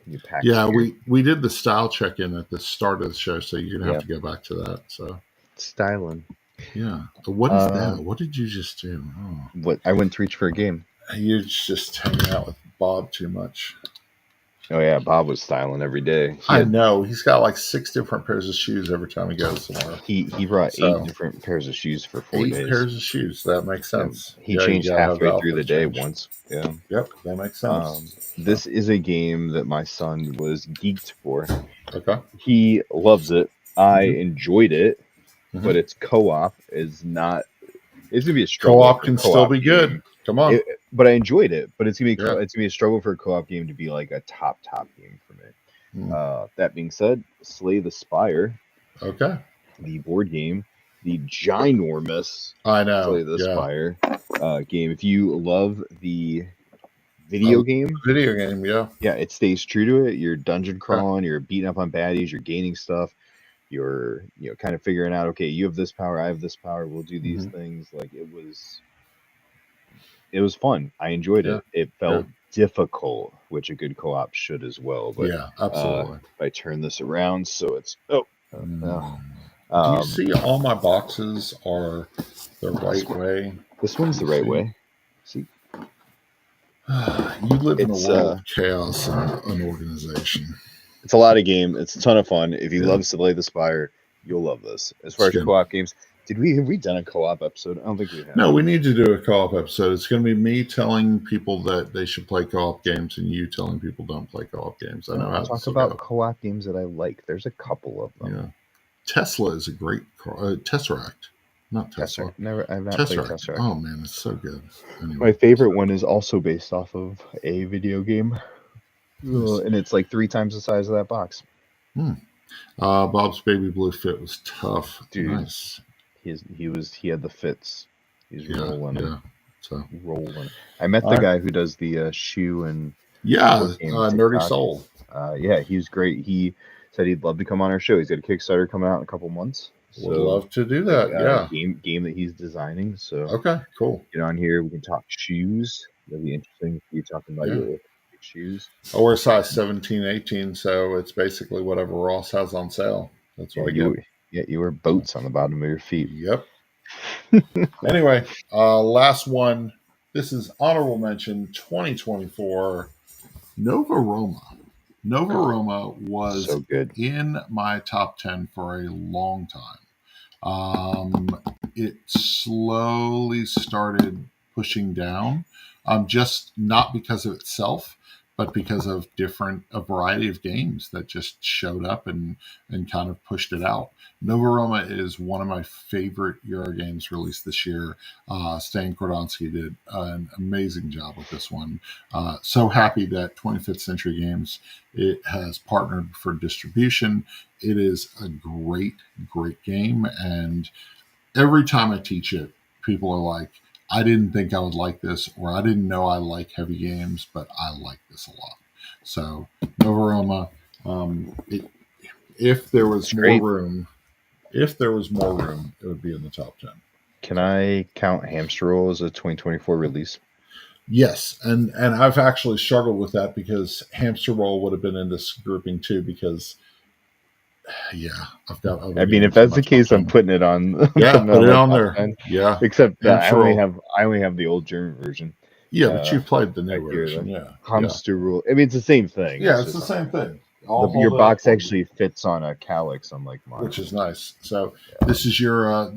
[SPEAKER 3] new PAX.
[SPEAKER 2] Yeah, we did the style check-in at the start of the show, so you're gonna have to go back to that. So
[SPEAKER 3] styling.
[SPEAKER 2] Yeah. What is that? What did you just do? Oh.
[SPEAKER 3] What I went to reach for a game.
[SPEAKER 2] You're just hanging out with Bob too much.
[SPEAKER 3] Oh yeah, Bob was styling every day.
[SPEAKER 2] I know. He's got like 6 different pairs of shoes every time he goes somewhere.
[SPEAKER 3] He brought 8 different pairs of shoes for 4 days.
[SPEAKER 2] 8 pairs of shoes. That makes sense.
[SPEAKER 3] He changed halfway through the day once. Yeah.
[SPEAKER 2] Yep, that makes sense.
[SPEAKER 3] This is a game that my son was geeked for.
[SPEAKER 2] Okay.
[SPEAKER 3] He loves it. I enjoyed it, but its co-op is not. It's gonna be a struggle.
[SPEAKER 2] Co-op can still be good. Come on.
[SPEAKER 3] But I enjoyed it. But it's gonna be a struggle for a co-op game to be like a top game for me. That being said, Slay the Spire.
[SPEAKER 2] Okay.
[SPEAKER 3] The board game, the ginormous Slay the Spire game. If you love the video game, it stays true to it. You're dungeon crawling, you're beating up on baddies, you're gaining stuff. You're kind of figuring out, okay, you have this power, I have this power, we'll do these things. Like it was fun. I enjoyed it. It felt difficult, which a good co-op should as well. But
[SPEAKER 2] yeah, absolutely.
[SPEAKER 3] If I turn this around, so it's
[SPEAKER 2] do you see all my boxes are the right way?
[SPEAKER 3] This one's the right way. See,
[SPEAKER 2] you live in a world of chaos and unorganization.
[SPEAKER 3] It's a lot of game. It's a ton of fun. If you love Slay the Spire, you'll love this. As far as co-op games, have we done a co-op episode? I don't think we have.
[SPEAKER 2] No, we need to do a co-op episode. It's going to be me telling people that they should play co-op games, and you telling people don't play co-op games. I know how to
[SPEAKER 3] talk about co-op games that I like. There's a couple of them.
[SPEAKER 2] Yeah, Tesla is a great Tesseract. Not Tesla.
[SPEAKER 3] I've not played Tesseract.
[SPEAKER 2] Oh man, it's so good.
[SPEAKER 3] Anyway. My favorite one is also based off of a video game, and it's like 3 times the size of that box.
[SPEAKER 2] Bob's Baby Blue Fit was tough.
[SPEAKER 3] Dude,
[SPEAKER 2] nice.
[SPEAKER 3] He had the fits. He's rolling.
[SPEAKER 2] Yeah. So
[SPEAKER 3] rolling. I met the guy who does the shoe and
[SPEAKER 2] Nerdy Soul.
[SPEAKER 3] He was great. He said he'd love to come on our show. He's got a Kickstarter coming out in a couple months.
[SPEAKER 2] Would love to do that.
[SPEAKER 3] Game that he's designing. So
[SPEAKER 2] okay, cool.
[SPEAKER 3] Get on here. We can talk shoes. That'll be interesting. You talking about your shoes.
[SPEAKER 2] I wear size 17, 18, so it's basically whatever Ross has on sale. That's what I get.
[SPEAKER 3] You wear boats on the bottom of your feet.
[SPEAKER 2] Yep. Anyway, last one. This is honorable mention 2024 Nova Roma. Nova Roma was
[SPEAKER 3] so good.
[SPEAKER 2] In my top 10 for a long time. It slowly started pushing down, just not because of itself, but because of a variety of games that just showed up and kind of pushed it out. Nova Roma is one of my favorite Euro games released this year. Stan Kordonski did an amazing job with this one. So happy that 25th Century Games has partnered for distribution. It is a great, great game. And every time I teach it, people are like, I didn't think I would like this, or I didn't know I like heavy games, but I like this a lot. So Nova Roma, if there was more room, it would be in the top 10.
[SPEAKER 3] Can I count Hamster Roll as a 2024 release?
[SPEAKER 2] Yes, and I've actually struggled with that because Hamster Roll would have been in this grouping too because. I've got.
[SPEAKER 3] If that's the case, I'm putting it on.
[SPEAKER 2] Yeah, put it on there. 10. Yeah,
[SPEAKER 3] except I only have the old German version.
[SPEAKER 2] Yeah, but you've played the new
[SPEAKER 3] Here,
[SPEAKER 2] version.
[SPEAKER 3] the
[SPEAKER 2] Yeah.
[SPEAKER 3] hamster rule. I mean, it's the same thing.
[SPEAKER 2] Yeah, it's the same thing.
[SPEAKER 3] Your box actually fits on a calyx, unlike mine,
[SPEAKER 2] which is nice. So this is your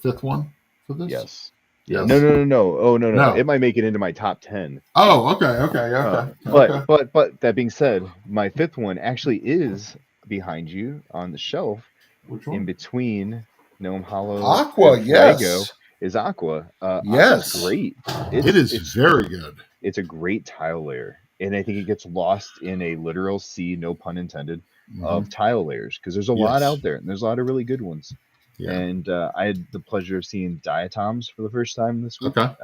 [SPEAKER 2] fifth one for this.
[SPEAKER 3] Yes.
[SPEAKER 2] Yeah.
[SPEAKER 3] No. Oh no. It might make it into my top 10.
[SPEAKER 2] Oh, okay.
[SPEAKER 3] But that being said, my fifth one actually is behind you on the shelf.
[SPEAKER 2] Which one?
[SPEAKER 3] In between Gnome Hollow
[SPEAKER 2] Aqua,
[SPEAKER 3] and
[SPEAKER 2] yes.
[SPEAKER 3] Fuego is Aqua.
[SPEAKER 2] Yes.
[SPEAKER 3] Aqua's great.
[SPEAKER 2] It's very good.
[SPEAKER 3] It's a great tile layer. And I think it gets lost in a literal sea, no pun intended, of tile layers. Because there's a lot out there, and there's a lot of really good ones. Yeah. And I had the pleasure of seeing Diatoms for the first time this week. Okay.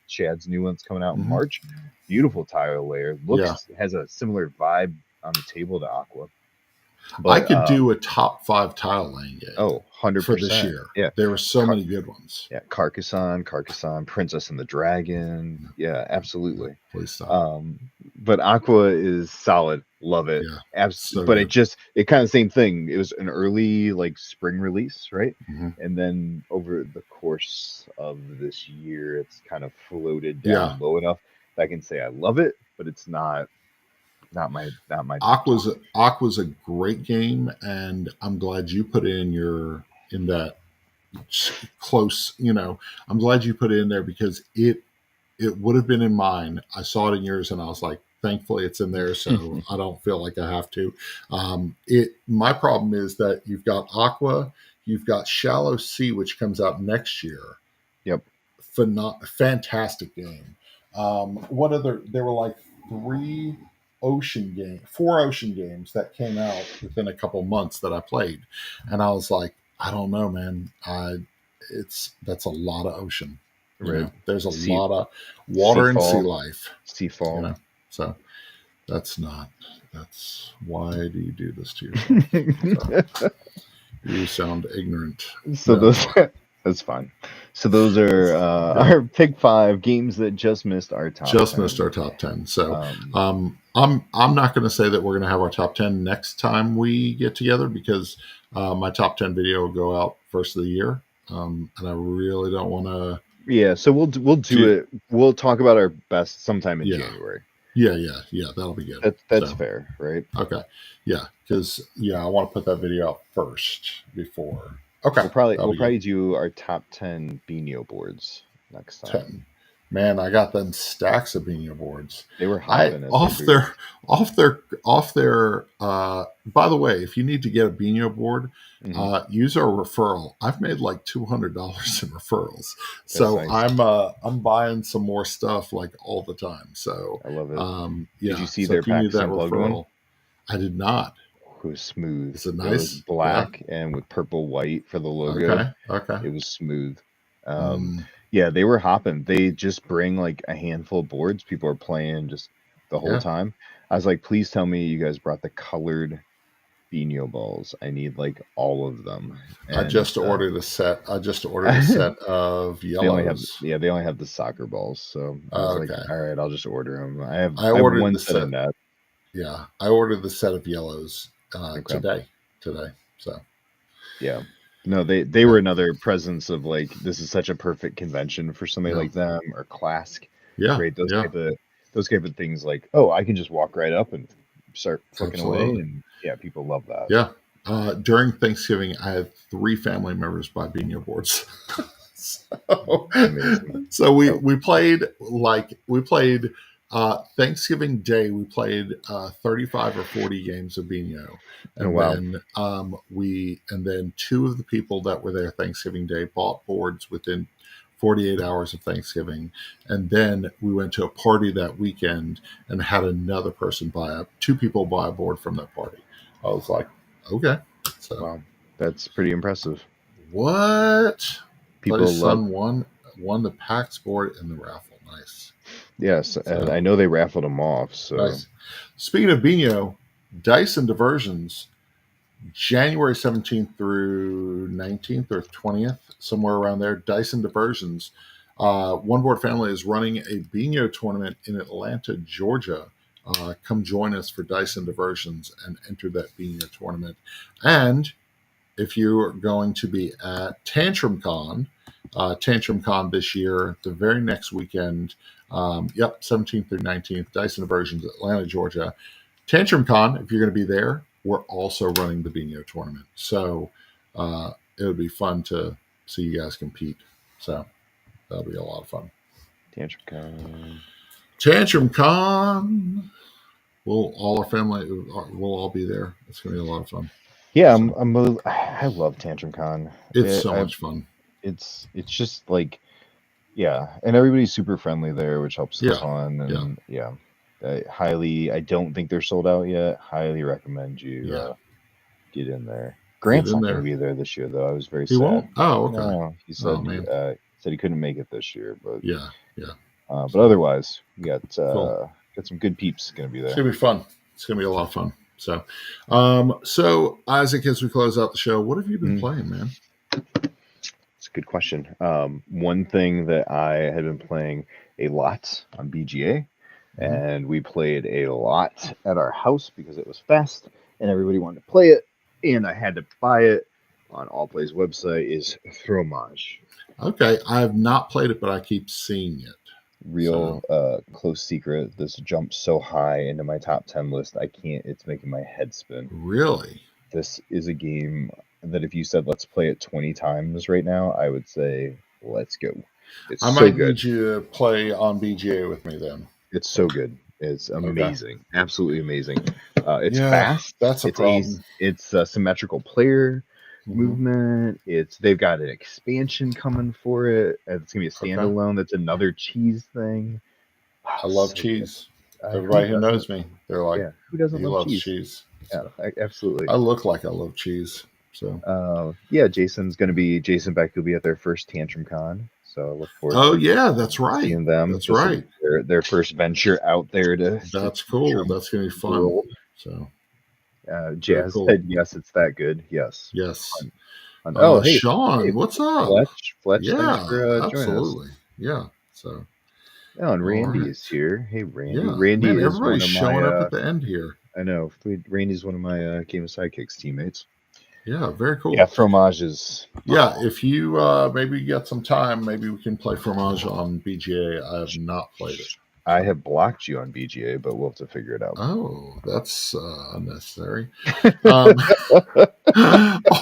[SPEAKER 3] Chad's new one's coming out in March. Beautiful tile layer. Has a similar vibe on the table to Aqua.
[SPEAKER 2] But, I could do a top 5 tile laying game.
[SPEAKER 3] Oh, 100%
[SPEAKER 2] for this year.
[SPEAKER 3] Yeah,
[SPEAKER 2] there were so many good ones.
[SPEAKER 3] Yeah, Carcassonne, Princess and the Dragon. Yeah, absolutely.
[SPEAKER 2] Please stop.
[SPEAKER 3] But Aqua is solid. Love it. Yeah, absolutely. But it kind of same thing. It was an early spring release, right? And then over the course of this year, it's kind of floated down low enough that I can say I love it, but it's not my
[SPEAKER 2] Aqua's a great game, and I'm glad you put in that close, I'm glad you put it in there because it would have been in mine. I saw it in yours and I was like, thankfully it's in there, so I don't feel like I have to. My problem is that you've got Aqua, you've got Shallow Sea, which comes out next year.
[SPEAKER 3] Yep.
[SPEAKER 2] Fantastic game. There were 4 ocean games that came out within a couple months that I played, and I was like, I don't know, man. That's a lot of ocean. Right. There's a lot of water and sea life.
[SPEAKER 3] Seafall.
[SPEAKER 2] So that's why do you do this to yourself? You sound ignorant.
[SPEAKER 3] So that's fine. So those are our pick 5 games that just missed our top 10.
[SPEAKER 2] Missed our top 10. So I'm not going to say that we're going to have our top 10 next time we get together because my top 10 video will go out first of the year, and I really don't want to.
[SPEAKER 3] Yeah, so we'll do it. We'll talk about our best sometime in January.
[SPEAKER 2] Yeah, that'll be good.
[SPEAKER 3] That's fair, right?
[SPEAKER 2] Okay, yeah, because I want to put that video out first before. Okay,
[SPEAKER 3] we'll probably do our top 10 Beano boards next time.
[SPEAKER 2] 10. Man, I got them stacks of Beano boards.
[SPEAKER 3] They were hopping
[SPEAKER 2] off their. By the way, if you need to get a Beano board, use our referral. I've made like $200 in referrals, so nice. I'm buying some more stuff all the time. So
[SPEAKER 3] I love it.
[SPEAKER 2] Did
[SPEAKER 3] you see their PAX Unplugged one?
[SPEAKER 2] I did not.
[SPEAKER 3] It was smooth.
[SPEAKER 2] Is it nice?
[SPEAKER 3] It was black and with purple white for the logo.
[SPEAKER 2] Okay.
[SPEAKER 3] It was smooth. Yeah, they were hopping. They just bring a handful of boards. People are playing just the whole time. I was like, please tell me you guys brought the colored Beano balls. I need all of them. And,
[SPEAKER 2] I just ordered a set. I just ordered a set of yellows.
[SPEAKER 3] They only have the soccer balls. So I was like, all right, I'll just order them. I
[SPEAKER 2] ordered
[SPEAKER 3] one
[SPEAKER 2] the
[SPEAKER 3] set of that.
[SPEAKER 2] Yeah, I ordered the set of yellows today. So
[SPEAKER 3] yeah. No, they were another presence of this is such a perfect convention for somebody like them or Clask.
[SPEAKER 2] Yeah,
[SPEAKER 3] right. Those type of things I can just walk right up and start flicking away, and people love that.
[SPEAKER 2] Yeah. During Thanksgiving, I had 3 family members buy Beano boards. So we played Thanksgiving Day. We played 35 or 40 games of Beano. And then 2 of the people that were there Thanksgiving Day bought boards within 48 hours of Thanksgiving. And then we went to a party that weekend and had another person 2 people buy a board from that party. I was like, okay. So
[SPEAKER 3] wow, that's pretty impressive.
[SPEAKER 2] What? People son won the PAX board in the raffle. Nice.
[SPEAKER 3] Yes, and I know they raffled them off. So
[SPEAKER 2] nice. Speaking of Beano, Dice and Diversions, January 17th through 19th or 20th, somewhere around there, Dice and Diversions. One Board Family is running a Beano tournament in Atlanta, Georgia. Come join us for Dice and Diversions and enter that Beano tournament. And if you are going to be at Tantrum Con, Tantrum Con this year, the very next weekend. 17th through 19th, Dyson Diversions, Atlanta, Georgia. Tantrum Con, if you're going to be there, we're also running the Bingo tournament. So it would be fun to see you guys compete. So that'll be a lot of fun.
[SPEAKER 3] Tantrum Con.
[SPEAKER 2] Tantrum Con. We'll all our family we'll all be there. It's going to be a lot of fun.
[SPEAKER 3] Yeah, I love Tantrum Con.
[SPEAKER 2] It's so much fun.
[SPEAKER 3] It's just like, yeah, and everybody's super friendly there, which helps a ton. And I don't think they're sold out yet. Highly recommend you get in there. Grant's not going to be there this year, though. I was very sad.
[SPEAKER 2] He won't? Oh, okay.
[SPEAKER 3] No, he said he couldn't make it this year, but but otherwise, we got some good peeps going to be there.
[SPEAKER 2] It's going to be fun. It's going to be a lot of fun. So, so Isaac, as we close out the show, what have you been playing, man?
[SPEAKER 3] It's a good question. One thing that I had been playing a lot on BGA, and we played a lot at our house because it was fast and everybody wanted to play it, and I had to buy it on Allplay's website, is Fromage.
[SPEAKER 2] Okay, I have not played it, but I keep seeing it.
[SPEAKER 3] Real close secret. This jumps so high into my top 10 list, I can't. It's making my head spin.
[SPEAKER 2] Really?
[SPEAKER 3] This is a game that if you said let's play it 20 times right now, I would say let's go. It's
[SPEAKER 2] I might need you to play on BGA with me then.
[SPEAKER 3] It's so good. It's amazing. Okay. Absolutely amazing. It's fast.
[SPEAKER 2] That's a problem.
[SPEAKER 3] It's a symmetrical player movement. They've got an expansion coming for it. It's gonna be a standalone. That's another cheese thing.
[SPEAKER 2] I love cheese. Everybody who knows me, they're like,
[SPEAKER 3] who doesn't love
[SPEAKER 2] cheese?
[SPEAKER 3] Yeah, absolutely.
[SPEAKER 2] I look like I love cheese. So
[SPEAKER 3] Jason Beck will be at their first Tantrum Con. So I look forward
[SPEAKER 2] that's right.
[SPEAKER 3] Seeing them.
[SPEAKER 2] That's right.
[SPEAKER 3] Their first venture out there
[SPEAKER 2] That's cool. That's gonna be fun. World. So
[SPEAKER 3] Jazz said yes, it's that good. Yes.
[SPEAKER 2] Hey Sean, what's up?
[SPEAKER 3] Fletch,
[SPEAKER 2] yeah, absolutely. Yeah. So
[SPEAKER 3] and Randy is here. Hey Randy.
[SPEAKER 2] Yeah.
[SPEAKER 3] Randy
[SPEAKER 2] Man,
[SPEAKER 3] is
[SPEAKER 2] everybody's showing up at the end here.
[SPEAKER 3] I know. Randy's one of my Game of Sidekicks teammates.
[SPEAKER 2] Yeah, very cool.
[SPEAKER 3] Yeah, Fromage is.
[SPEAKER 2] Yeah, if you maybe get some time, maybe we can play Fromage on BGA. I have not played it.
[SPEAKER 3] I have blocked you on BGA, but we'll have to figure it out.
[SPEAKER 2] Oh, that's unnecessary. A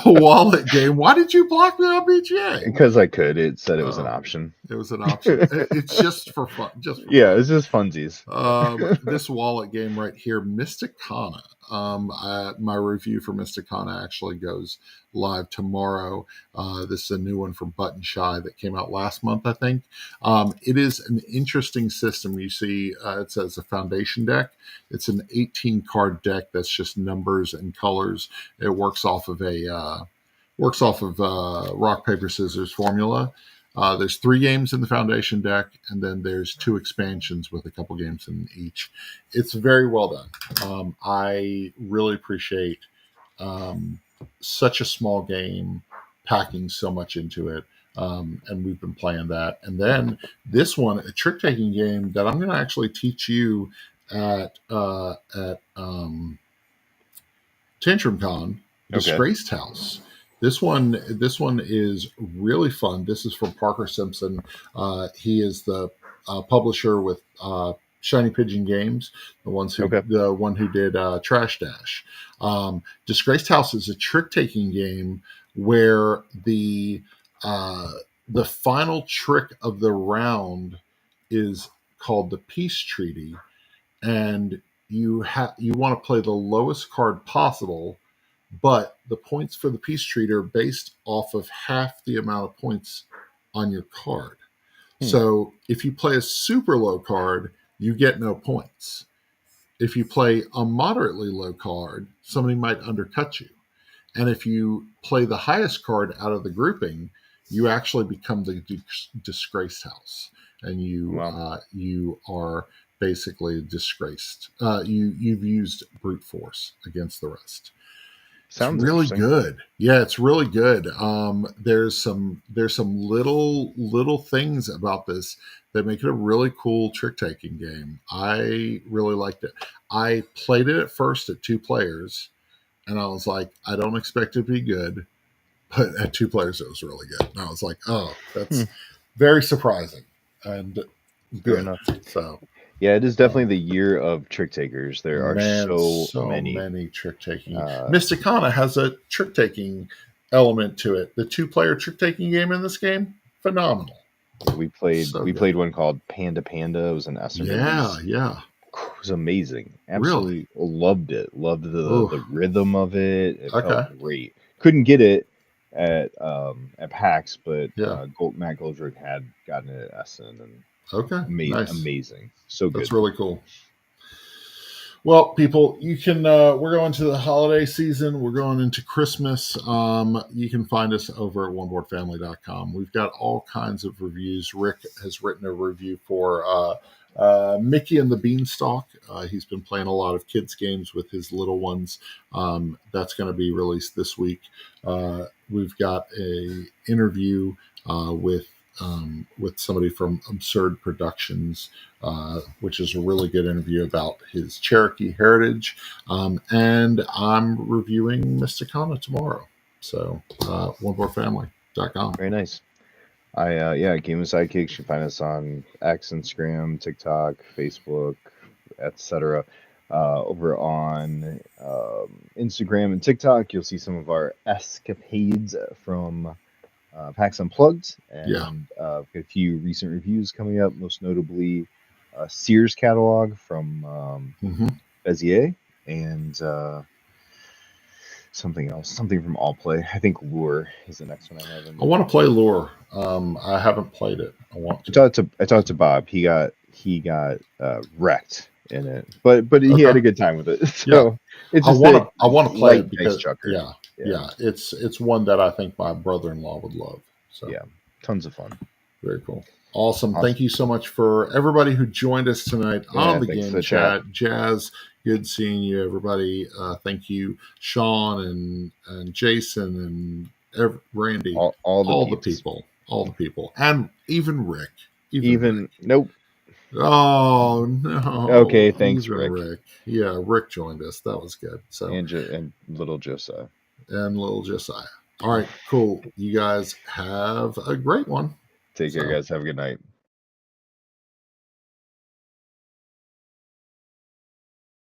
[SPEAKER 2] wallet game. Why did you block me on BGA?
[SPEAKER 3] Because I could. It said it was an option.
[SPEAKER 2] It was an option. It's just for fun.
[SPEAKER 3] It's just funsies.
[SPEAKER 2] This wallet game right here, Mysticana. My review for Mysticana actually goes live tomorrow. This is a new one from Button Shy that came out last month, I think. It is an interesting system. You see, it says a foundation deck. It's an 18 card deck that's just numbers and colors. It works off of rock paper scissors formula. There's 3 games in the foundation deck, and then there's 2 expansions with a couple games in each. It's very well done. I really appreciate such a small game packing so much into it, and we've been playing that. And then this one, a trick-taking game that I'm going to actually teach you at Tantrum Con, Disgraced House. This one is really fun. This is from Parker Simpson. He is the publisher with Shiny Pigeon Games, the one who did Trash Dash. Disgraced House is a trick-taking game where the final trick of the round is called the Peace Treaty, and you want to play the lowest card possible. But the points for the Peace Treaty are based off of half the amount of points on your card. So if you play a super low card, you get no points. If you play a moderately low card, somebody might undercut you. And if you play the highest card out of the grouping, you actually become the Disgraced House. And you are basically disgraced. You've used brute force against the rest.
[SPEAKER 3] Sounds
[SPEAKER 2] really good. Yeah, it's really good. There's some little things about this that make it a really cool trick-taking game. I really liked it. I played it at first at 2 players, and I was like, I don't expect it to be good, but at 2 players it was really good. And I was like, oh, that's very surprising and good. So
[SPEAKER 3] yeah, it is definitely the year of trick takers. There are so
[SPEAKER 2] many trick taking. Mysticana has a trick taking element to it. The 2-player trick taking game in this game, phenomenal.
[SPEAKER 3] We played one called Panda Panda. It was an Essen release.
[SPEAKER 2] Yeah.
[SPEAKER 3] It was amazing. Absolutely loved it. Loved the rhythm of it. It felt great. Couldn't get it at PAX, but Matt Goldrick had gotten it at Essen, and
[SPEAKER 2] nice.
[SPEAKER 3] Amazing. So good.
[SPEAKER 2] That's really cool. Well, people, you can. We're going to the holiday season. We're going into Christmas. You can find us over at oneboardfamily.com. We've got all kinds of reviews. Rick has written a review for Mickey and the Beanstalk. He's been playing a lot of kids' games with his little ones. That's going to be released this week. We've got a interview with somebody from Absurd Productions, which is a really good interview about his Cherokee heritage. And I'm reviewing Mysticana tomorrow. So, oneboardfamily.com.
[SPEAKER 3] Very nice. Game of Sidekicks. You can find us on X, Instagram, TikTok, Facebook, etc. Over on Instagram and TikTok, you'll see some of our escapades from PAX Unplugged, and got a few recent reviews coming up, most notably Sears catalog from Bezier, and something else, something from All Play. I think Lure is the next one I have.
[SPEAKER 2] I want to play Lure. I haven't played it. I want to.
[SPEAKER 3] I talked to Bob. He got wrecked in it, but he had a good time with it. So it's just
[SPEAKER 2] I want to play it because
[SPEAKER 3] nice
[SPEAKER 2] it's one that I think my brother-in-law would love. So
[SPEAKER 3] yeah, tons of fun.
[SPEAKER 2] Very cool. Awesome. Thank you so much for everybody who joined us tonight on the game chat. Jazz, good seeing you, everybody. Thank you, Sean and Jason and Randy, all the people, and even Rick.
[SPEAKER 3] Nope.
[SPEAKER 2] Oh no.
[SPEAKER 3] Okay, thanks, Rick.
[SPEAKER 2] Yeah, Rick joined us. That was good. So
[SPEAKER 3] and little Josiah.
[SPEAKER 2] All right, cool. You guys have a great one.
[SPEAKER 3] Take care, guys. Have a good night.